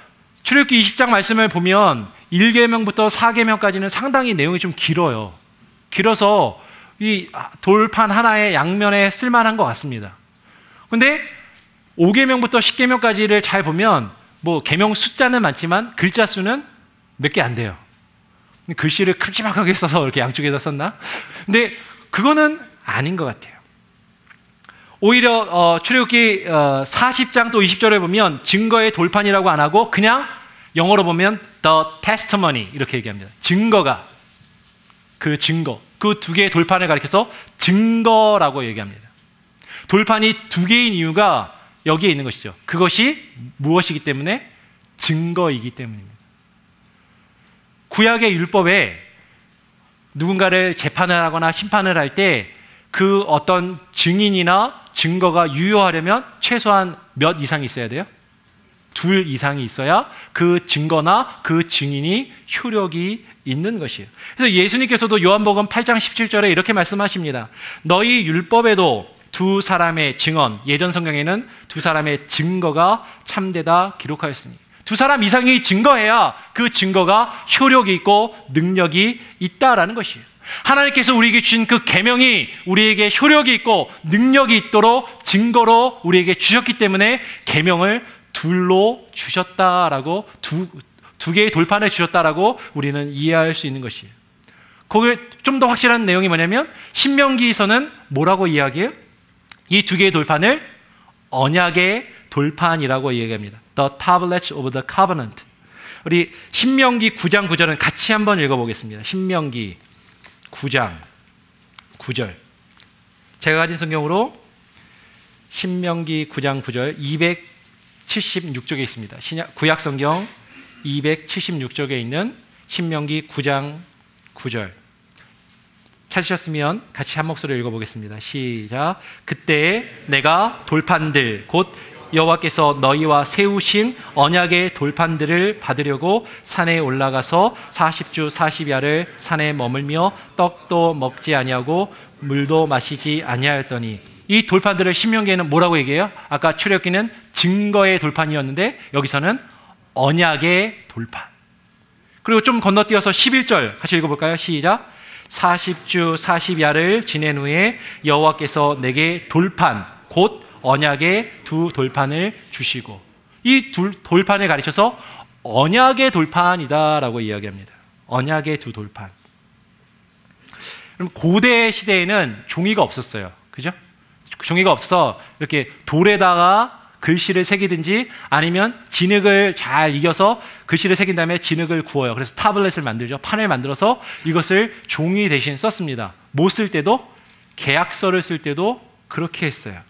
출애굽기 20장 말씀을 보면 1계명부터 4계명까지는 상당히 내용이 좀 길어요. 길어서 이 돌판 하나의 양면에 쓸만한 것 같습니다. 근데 5계명부터 10계명까지를 잘 보면 뭐 계명 숫자는 많지만 글자 수는 몇 개 안 돼요. 글씨를 큼지막하게 써서 이렇게 양쪽에다 썼나? 근데 그거는 아닌 것 같아요. 오히려 출애굽기 40장 또 20절에 보면 증거의 돌판이라고 안 하고 그냥 영어로 보면 the testimony 이렇게 얘기합니다. 증거가, 그 증거, 그 2개의 돌판을 가리켜서 증거라고 얘기합니다. 돌판이 2개인 이유가 여기에 있는 것이죠. 그것이 무엇이기 때문에? 증거이기 때문입니다. 구약의 율법에 누군가를 재판을 하거나 심판을 할 때 그 어떤 증인이나 증거가 유효하려면 최소한 몇 이상이 있어야 돼요? 2 이상이 있어야 그 증거나 그 증인이 효력이 있는 것이에요. 그래서 예수님께서도 요한복음 8장 17절에 이렇게 말씀하십니다. 너희 율법에도 2 사람의 증언, 예전 성경에는 2 사람의 증거가 참되다 기록하였으니, 두 사람 이상이 증거해야 그 증거가 효력이 있고 능력이 있다라는 것이에요. 하나님께서 우리에게 주신 그 계명이 우리에게 효력이 있고 능력이 있도록 증거로 우리에게 주셨기 때문에 계명을 둘로 주셨다라고 두 개의 돌판을 주셨다라고 우리는 이해할 수 있는 것이에요. 거기에 좀 더 확실한 내용이 뭐냐면 신명기에서는 뭐라고 이야기해요? 이 두 개의 돌판을 언약의 돌판이라고 이야기합니다. The tablets of the covenant. 우리 신명기 9장 9절은 같이 한번 읽어보겠습니다. 신명기 9장 9절. 제가 가진 성경으로 신명기 9장 9절 276쪽에 있습니다. 구약 성경 276쪽에 있는 신명기 9장 9절. 찾으셨으면 같이 한 목소리로 읽어보겠습니다. 시작. 그때에 내가 돌판들 곧 여호와께서 너희와 세우신 언약의 돌판들을 받으려고 산에 올라가서 40주 40야를 산에 머물며 떡도 먹지 아니하고 물도 마시지 아니하였더니, 이 돌판들을 신명기에는 뭐라고 얘기해요? 아까 출애굽기는 증거의 돌판이었는데 여기서는 언약의 돌판. 그리고 좀 건너뛰어서 11절 같이 읽어볼까요? 시작. 40주 40야를 지낸 후에 여호와께서 내게 돌판 곧 언약의 두 돌판을 주시고, 이 돌판을 가리켜서 언약의 돌판이다라고 이야기합니다. 언약의 두 돌판. 그럼 고대 시대에는 종이가 없었어요. 그죠? 종이가 없어서 이렇게 돌에다가 글씨를 새기든지 아니면 진흙을 잘 이겨서 글씨를 새긴 다음에 진흙을 구워요. 그래서 타블렛을 만들죠. 판을 만들어서 이것을 종이 대신 썼습니다. 뭐 쓸 때도? 계약서를 쓸 때도 그렇게 했어요.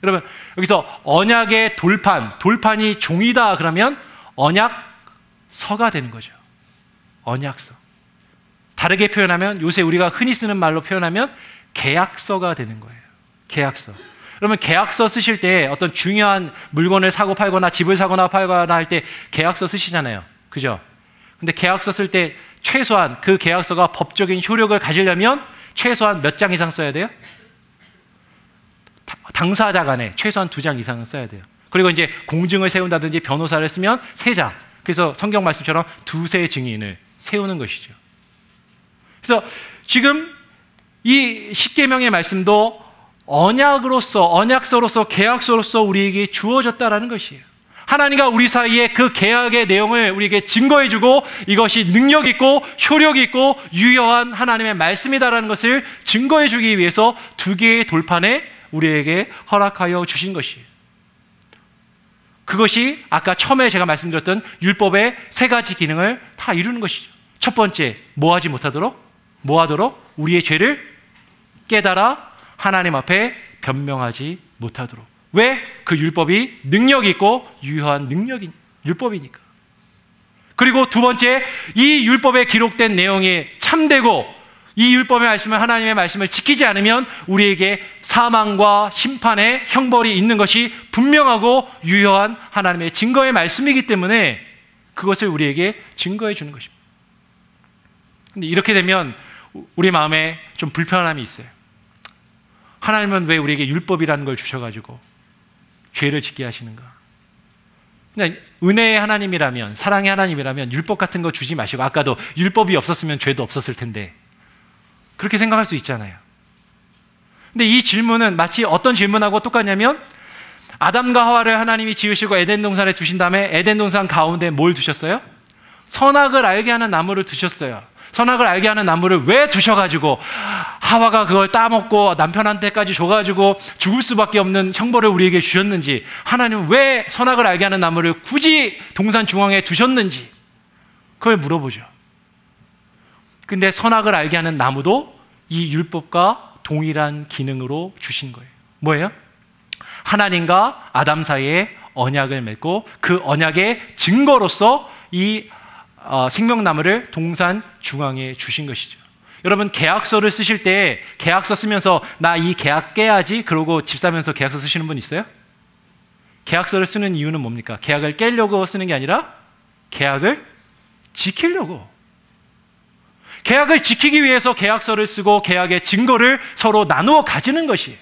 여러분, 여기서 언약의 돌판이 종이다 그러면 언약서가 되는 거죠. 언약서. 다르게 표현하면, 요새 우리가 흔히 쓰는 말로 표현하면 계약서가 되는 거예요. 계약서. 그러면 계약서 쓰실 때 어떤 중요한 물건을 사고 팔거나 집을 사거나 팔거나 할 때 계약서 쓰시잖아요. 그죠? 근데 계약서 쓸 때 최소한 그 계약서가 법적인 효력을 가지려면 최소한 몇 장 이상 써야 돼요? 당사자 간에 최소한 2장 이상은 써야 돼요. 그리고 이제 공증을 세운다든지 변호사를 쓰면 3장. 그래서 성경 말씀처럼 두세 증인을 세우는 것이죠. 그래서 지금 이 십계명의 말씀도 언약서로서 계약서로서 우리에게 주어졌다라는 것이에요. 하나님과 우리 사이에 그 계약의 내용을 우리에게 증거해주고 이것이 능력 있고 효력 있고 유효한 하나님의 말씀이다라는 것을 증거해주기 위해서 두 개의 돌판에 우리에게 허락하여 주신 것이에요. 그것이 아까 처음에 제가 말씀드렸던 율법의 3가지 기능을 다 이루는 것이죠. 첫 번째, 뭐 하도록? 우리의 죄를 깨달아 하나님 앞에 변명하지 못하도록. 왜? 그 율법이 능력이 있고 유효한 율법이니까. 그리고 두 번째, 이 율법에 기록된 내용이 참되고 이 율법의 말씀을, 하나님의 말씀을 지키지 않으면 우리에게 사망과 심판의 형벌이 있는 것이 분명하고 유효한 하나님의 증거의 말씀이기 때문에 그것을 우리에게 증거해 주는 것입니다. 근데 이렇게 되면 우리 마음에 좀 불편함이 있어요. 하나님은 왜 우리에게 율법이라는 걸 주셔가지고 죄를 짓게 하시는가? 그냥 은혜의 하나님이라면, 사랑의 하나님이라면 율법 같은 거 주지 마시고, 아까도 율법이 없었으면 죄도 없었을 텐데 그렇게 생각할 수 있잖아요. 근데 이 질문은 마치 어떤 질문하고 똑같냐면, 아담과 하와를 하나님이 지으시고 에덴 동산에 두신 다음에 에덴 동산 가운데 뭘 두셨어요? 선악을 알게 하는 나무를 두셨어요. 선악을 알게 하는 나무를 왜 두셔가지고 하와가 그걸 따먹고 남편한테까지 줘가지고 죽을 수밖에 없는 형벌을 우리에게 주셨는지, 하나님은 왜 선악을 알게 하는 나무를 굳이 동산 중앙에 두셨는지 그걸 물어보죠. 근데 선악을 알게 하는 나무도 이 율법과 동일한 기능으로 주신 거예요. 뭐예요? 하나님과 아담 사이에 언약을 맺고 그 언약의 증거로서 이 생명나무를 동산 중앙에 주신 것이죠. 여러분, 계약서를 쓰실 때 계약서 쓰면서 나 이 계약 깨야지 그러고 집 사면서 계약서 쓰시는 분 있어요? 계약서를 쓰는 이유는 뭡니까? 계약을 깨려고 쓰는 게 아니라 계약을 지키려고. 계약을 지키기 위해서 계약서를 쓰고 계약의 증거를 서로 나누어 가지는 것이에요.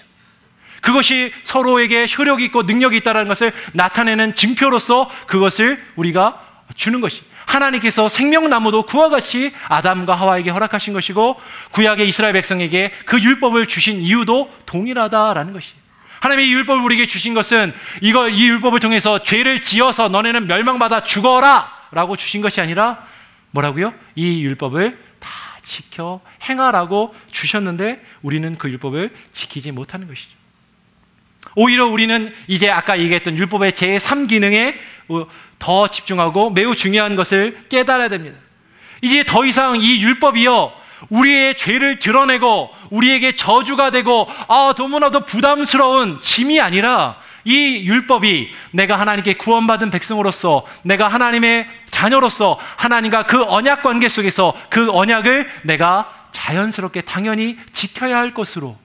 그것이 서로에게 효력이 있고 능력이 있다는 것을 나타내는 증표로서 그것을 우리가 주는 것이, 하나님께서 생명나무도 그와 같이 아담과 하와에게 허락하신 것이고 구약의 이스라엘 백성에게 그 율법을 주신 이유도 동일하다라는 것이, 하나님이 이 율법을 우리에게 주신 것은 이 율법을 통해서 죄를 지어서 너네는 멸망받아 죽어라 라고 주신 것이 아니라 뭐라고요? 이 율법을 다 지켜 행하라고 주셨는데 우리는 그 율법을 지키지 못하는 것이죠. 오히려 우리는 이제 아까 얘기했던 율법의 제3기능에 더 집중하고 매우 중요한 것을 깨달아야 됩니다. 이제 더 이상 이 율법이요, 우리의 죄를 드러내고 우리에게 저주가 되고 너무나도 부담스러운 짐이 아니라, 이 율법이 내가 하나님께 구원받은 백성으로서, 내가 하나님의 자녀로서 하나님과 그 언약 관계 속에서 그 언약을 내가 자연스럽게 당연히 지켜야 할 것으로,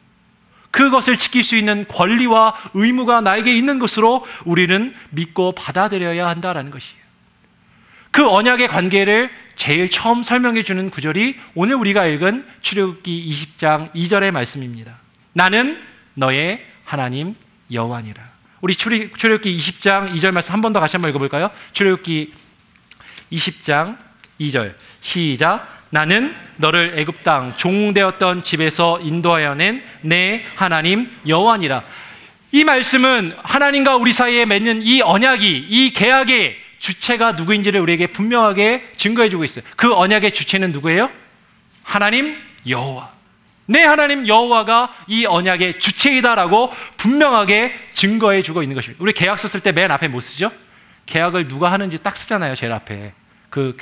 그것을 지킬 수 있는 권리와 의무가 나에게 있는 것으로 우리는 믿고 받아들여야 한다는 것이에요. 그 언약의 관계를 제일 처음 설명해 주는 구절이 오늘 우리가 읽은 출애굽기 20장 2절의 말씀입니다. 나는 너의 하나님 여호와니라. 우리 출애굽기 20장 2절 말씀 한 번 더 같이 한번 읽어볼까요? 출애굽기 20장 2절 시작. 나는 너를 애굽 땅 종되었던 집에서 인도하여 낸 내 하나님 여호와니라. 이 말씀은 하나님과 우리 사이에 맺는 이 언약이, 이 계약의 주체가 누구인지를 우리에게 분명하게 증거해 주고 있어요. 그 언약의 주체는 누구예요? 하나님 여호와. 내 하나님 여호와가 이 언약의 주체이다라고 분명하게 증거해 주고 있는 것입니다. 우리 계약서 쓸 때 맨 앞에 뭐 쓰죠? 계약을 누가 하는지 딱 쓰잖아요. 제일 앞에. 그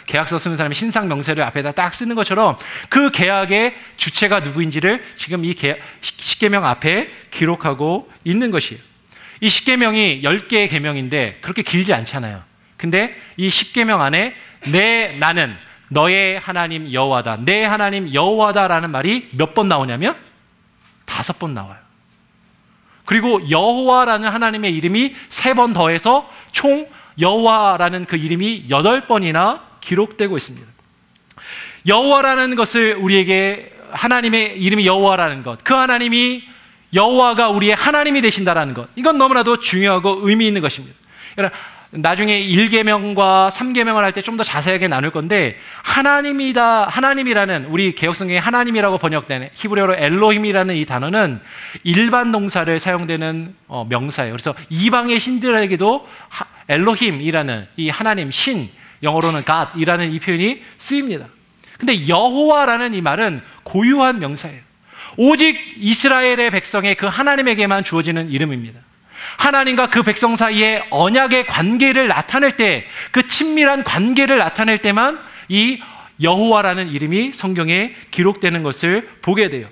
계약서 쓰는 사람이 신상 명세를 앞에다 딱 쓰는 것처럼 그 계약의 주체가 누구인지를 지금 이 십계명 앞에 기록하고 있는 것이에요. 이 십계명이 10개의 계명인데 그렇게 길지 않잖아요. 근데 이 십계명 안에 나는 너의 하나님 여호와다, 내 하나님 여호와다라는 말이 몇 번 나오냐면 5번 나와요. 그리고 여호와라는 하나님의 이름이 3번 더해서 총 여호와라는 그 이름이 8번이나 기록되고 있습니다. 여호와라는 것을 우리에게, 하나님의 이름이 여호와라는 것, 그 하나님이 여호와가 우리의 하나님이 되신다라는 것, 이건 너무나도 중요하고 의미 있는 것입니다. 나중에 1계명과 3계명을 할 때 좀 더 자세하게 나눌 건데, 하나님이라는, 우리 개역성경에 하나님이라고 번역되는 히브리어로 엘로힘이라는 이 단어는 일반 동사를 사용되는 명사예요. 그래서 이방의 신들에게도 엘로힘이라는 이 하나님, 신, 영어로는 God이라는 이 표현이 쓰입니다. 근데 여호와라는 이 말은 고유한 명사예요. 오직 이스라엘의 백성의 그 하나님에게만 주어지는 이름입니다. 하나님과 그 백성 사이의 언약의 관계를 나타낼 때, 그 친밀한 관계를 나타낼 때만 이 여호와라는 이름이 성경에 기록되는 것을 보게 돼요.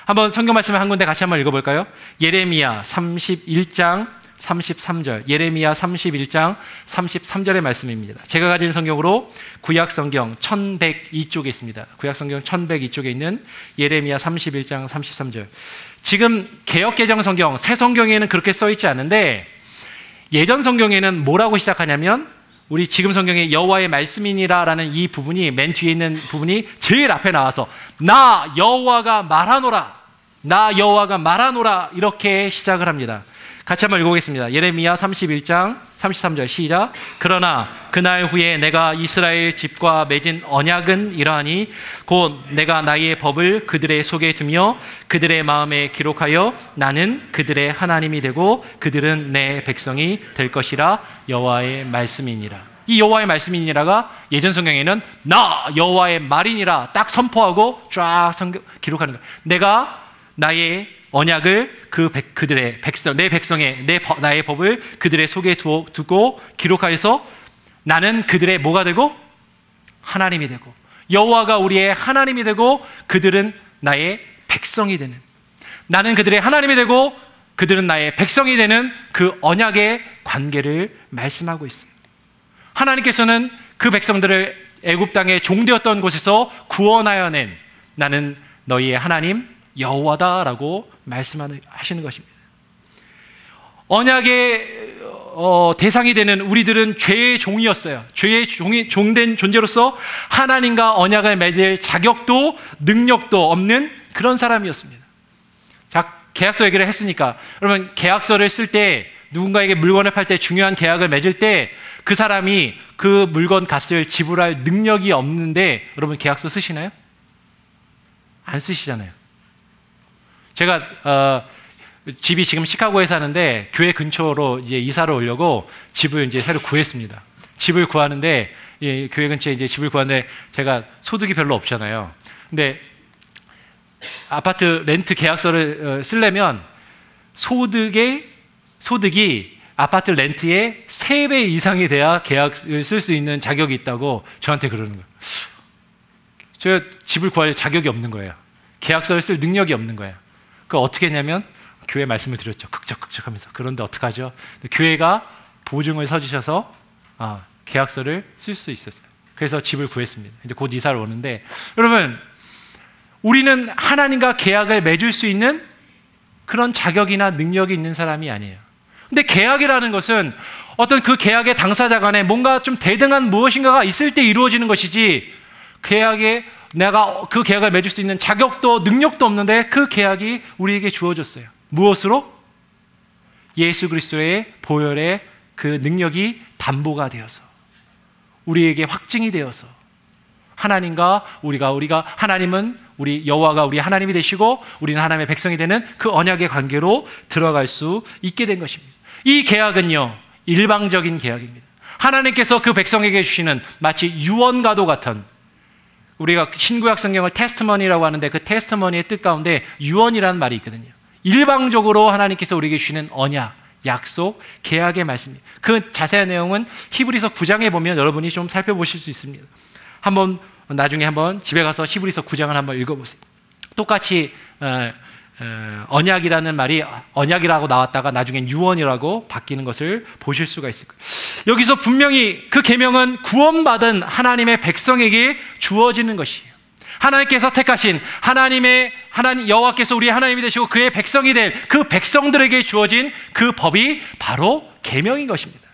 한번 성경 말씀을 한 군데 같이 한번 읽어볼까요? 예레미야 31장 33절, 예레미야 31장 33절의 말씀입니다. 제가 가진 성경으로 구약성경 1102쪽에 있습니다. 구약성경 1102쪽에 있는 예레미야 31장 33절. 지금 개역개정 성경, 새 성경에는 그렇게 써있지 않은데 예전 성경에는 뭐라고 시작하냐면, 우리 지금 성경에 여호와의 말씀이니라 라는 이 부분이, 맨 뒤에 있는 부분이 제일 앞에 나와서 나 여호와가 말하노라, 나 여호와가 말하노라, 이렇게 시작을 합니다. 같이 한번 읽어보겠습니다. 예레미야 31장 33절 시작. 그러나 그날 후에 내가 이스라엘 집과 맺은 언약은 이러하니 곧 내가 나의 법을 그들의 속에 두며 그들의 마음에 기록하여 나는 그들의 하나님이 되고 그들은 내 백성이 될 것이라, 여호와의 말씀이니라. 이 여호와의 말씀이니라가 예전 성경에는 나 여호와의 말이니라 딱 선포하고 쫙 기록하는 거예요. 내가 나의 언약을 그들의 백성, 내 백성의 나의 법을 그들의 속에 두고 기록하여서 나는 그들의 뭐가 되고? 하나님이 되고, 여호와가 우리의 하나님이 되고 그들은 나의 백성이 되는, 나는 그들의 하나님이 되고 그들은 나의 백성이 되는 그 언약의 관계를 말씀하고 있어요. 하나님께서는 그 백성들을 애굽 땅에 종되었던 곳에서 구원하여 낸 나는 너희의 하나님 여호와다라고 말씀하시는 것입니다. 언약의 대상이 되는 우리들은 죄의 종이었어요. 죄의 종된 존재로서 하나님과 언약을 맺을 자격도 능력도 없는 그런 사람이었습니다. 자, 계약서 얘기를 했으니까, 여러분 계약서를 쓸 때, 누군가에게 물건을 팔 때, 중요한 계약을 맺을 때 그 사람이 그 물건 값을 지불할 능력이 없는데 여러분 계약서 쓰시나요? 안 쓰시잖아요. 제가 집이 지금 시카고에 사는데 교회 근처로 이제 이사를 오려고 집을 이제 새로 구했습니다. 집을 구하는데, 예, 교회 근처에 이제 집을 구하는데 제가 소득이 별로 없잖아요. 근데 아파트 렌트 계약서를 쓰려면 소득이 아파트 렌트의 3배 이상이 돼야 계약을 쓸 수 있는 자격이 있다고 저한테 그러는 거예요. 제가 집을 구할 자격이 없는 거예요. 계약서를 쓸 능력이 없는 거예요. 그걸 어떻게 했냐면 교회 말씀을 드렸죠. 극적하면서. 그런데 어떡하죠? 교회가 보증을 서주셔서 계약서를 쓸 수 있었어요. 그래서 집을 구했습니다. 이제 곧 이사를 오는데, 여러분, 우리는 하나님과 계약을 맺을 수 있는 그런 자격이나 능력이 있는 사람이 아니에요. 근데 계약이라는 것은 어떤 그 계약의 당사자 간에 뭔가 좀 대등한 무엇인가가 있을 때 이루어지는 것이지, 내가 그 계약을 맺을 수 있는 자격도 능력도 없는데 그 계약이 우리에게 주어졌어요. 무엇으로? 예수 그리스도의 보혈의 그 능력이 담보가 되어서, 우리에게 확증이 되어서, 하나님과 우리가 하나님은 우리 여호와가 우리 하나님이 되시고 우리는 하나님의 백성이 되는 그 언약의 관계로 들어갈 수 있게 된 것입니다. 이 계약은요, 일방적인 계약입니다. 하나님께서 그 백성에게 주시는 마치 유언과도 같은, 우리가 신구약 성경을 테스트머니라고 하는데 그 테스트머니의 뜻 가운데 유언이라는 말이 있거든요. 일방적으로 하나님께서 우리에게 주시는 언약, 약속, 계약의 말씀입니다. 그 자세한 내용은 히브리서 9장에 보면 여러분이 좀 살펴보실 수 있습니다. 나중에 한번 집에 가서 히브리서 9장을 한번 읽어보세요. 똑같이 언약이라는 말이 언약이라고 나왔다가 나중엔 유언이라고 바뀌는 것을 보실 수가 있을 거예요. 여기서 분명히 그 계명은 구원받은 하나님의 백성에게 주어지는 것이에요. 하나님께서 택하신 하나님 여호와께서 우리의 하나님이 되시고 그의 백성이 될 그 백성들에게 주어진 그 법이 바로 계명인 것입니다.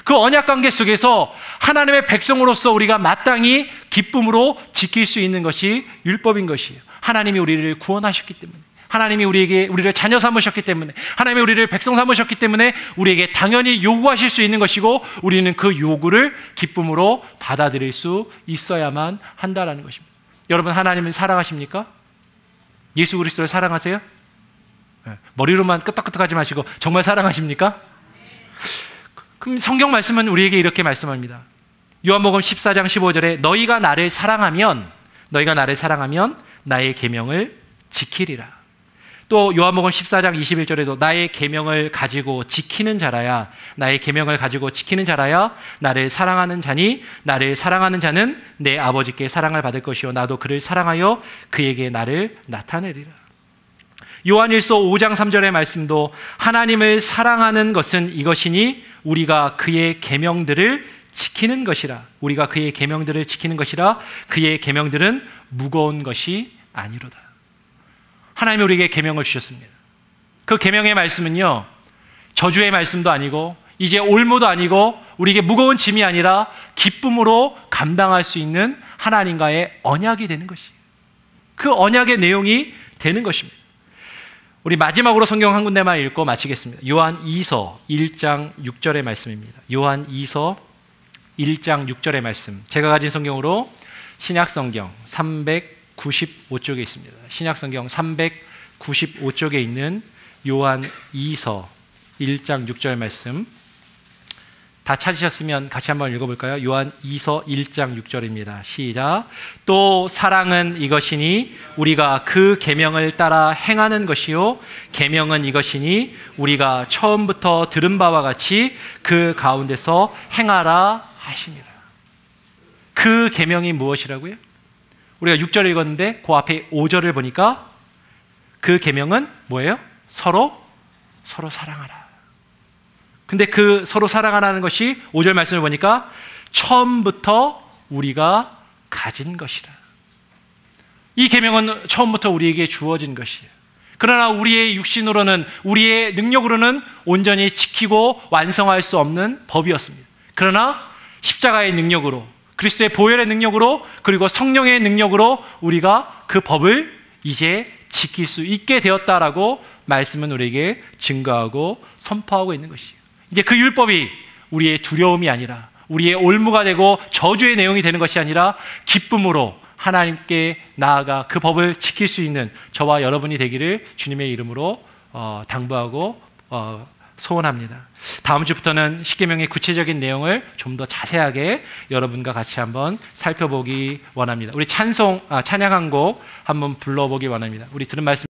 그 언약 관계 속에서 하나님의 백성으로서 우리가 마땅히 기쁨으로 지킬 수 있는 것이 율법인 것이에요. 하나님이 우리를 구원하셨기 때문에, 하나님이 우리를 자녀 삼으셨기 때문에, 하나님이 우리를 백성 삼으셨기 때문에 우리에게 당연히 요구하실 수 있는 것이고, 우리는 그 요구를 기쁨으로 받아들일 수 있어야만 한다라는 것입니다. 여러분, 하나님을 사랑하십니까? 예수 그리스도를 사랑하세요? 머리로만 끄떡끄떡하지 마시고 정말 사랑하십니까? 그럼 성경 말씀은 우리에게 이렇게 말씀합니다. 요한복음 14장 15절에 너희가 나를 사랑하면 나의 계명을 지키리라. 또 요한복음 14장 21절에도 나의 계명을 가지고 지키는 자라야 나를 사랑하는 자니, 나를 사랑하는 자는 내 아버지께 사랑을 받을 것이요 나도 그를 사랑하여 그에게 나를 나타내리라. 요한일서 5장 3절의 말씀도 하나님을 사랑하는 것은 이것이니 우리가 그의 계명들을 지키는 것이라. 그의 계명들은 무거운 것이 아니로다. 하나님이 우리에게 계명을 주셨습니다. 그 계명의 말씀은요, 저주의 말씀도 아니고 이제 올무도 아니고 우리에게 무거운 짐이 아니라 기쁨으로 감당할 수 있는 하나님과의 언약이 되는 것이에요. 그 언약의 내용이 되는 것입니다. 우리 마지막으로 성경 한 군데만 읽고 마치겠습니다. 요한 2서 1장 6절의 말씀입니다. 요한 2서 1장 6절의 말씀. 제가 가진 성경으로 신약성경 395쪽에 있습니다. 신약성경 395쪽에 있는 요한 2서 1장 6절 말씀. 다 찾으셨으면 같이 한번 읽어볼까요? 요한 2서 1장 6절입니다. 시작. 또 사랑은 이것이니 우리가 그 계명을 따라 행하는 것이요 계명은 이것이니 우리가 처음부터 들은 바와 같이 그 가운데서 행하라 하십니다. 그 계명이 무엇이라고요? 우리가 6절 읽었는데 그 앞에 5절을 보니까 그 계명은 뭐예요? 서로 사랑하라. 근데 그 서로 사랑하라는 것이 5절 말씀을 보니까 처음부터 우리가 가진 것이라. 이 계명은 처음부터 우리에게 주어진 것이에요. 그러나 우리의 육신으로는, 우리의 능력으로는 온전히 지키고 완성할 수 없는 법이었습니다. 그러나 십자가의 능력으로, 그리스도의 보혈의 능력으로, 그리고 성령의 능력으로 우리가 그 법을 이제 지킬 수 있게 되었다라고 말씀은 우리에게 증거하고 선포하고 있는 것이에요. 이제 그 율법이 우리의 두려움이 아니라 우리의 올무가 되고 저주의 내용이 되는 것이 아니라 기쁨으로 하나님께 나아가 그 법을 지킬 수 있는 저와 여러분이 되기를 주님의 이름으로 당부하고 소원합니다. 다음 주부터는 십계명의 구체적인 내용을 좀 더 자세하게 여러분과 같이 한번 살펴보기 원합니다. 우리 찬양한 곡 한번 불러보기 원합니다. 우리 들은 말씀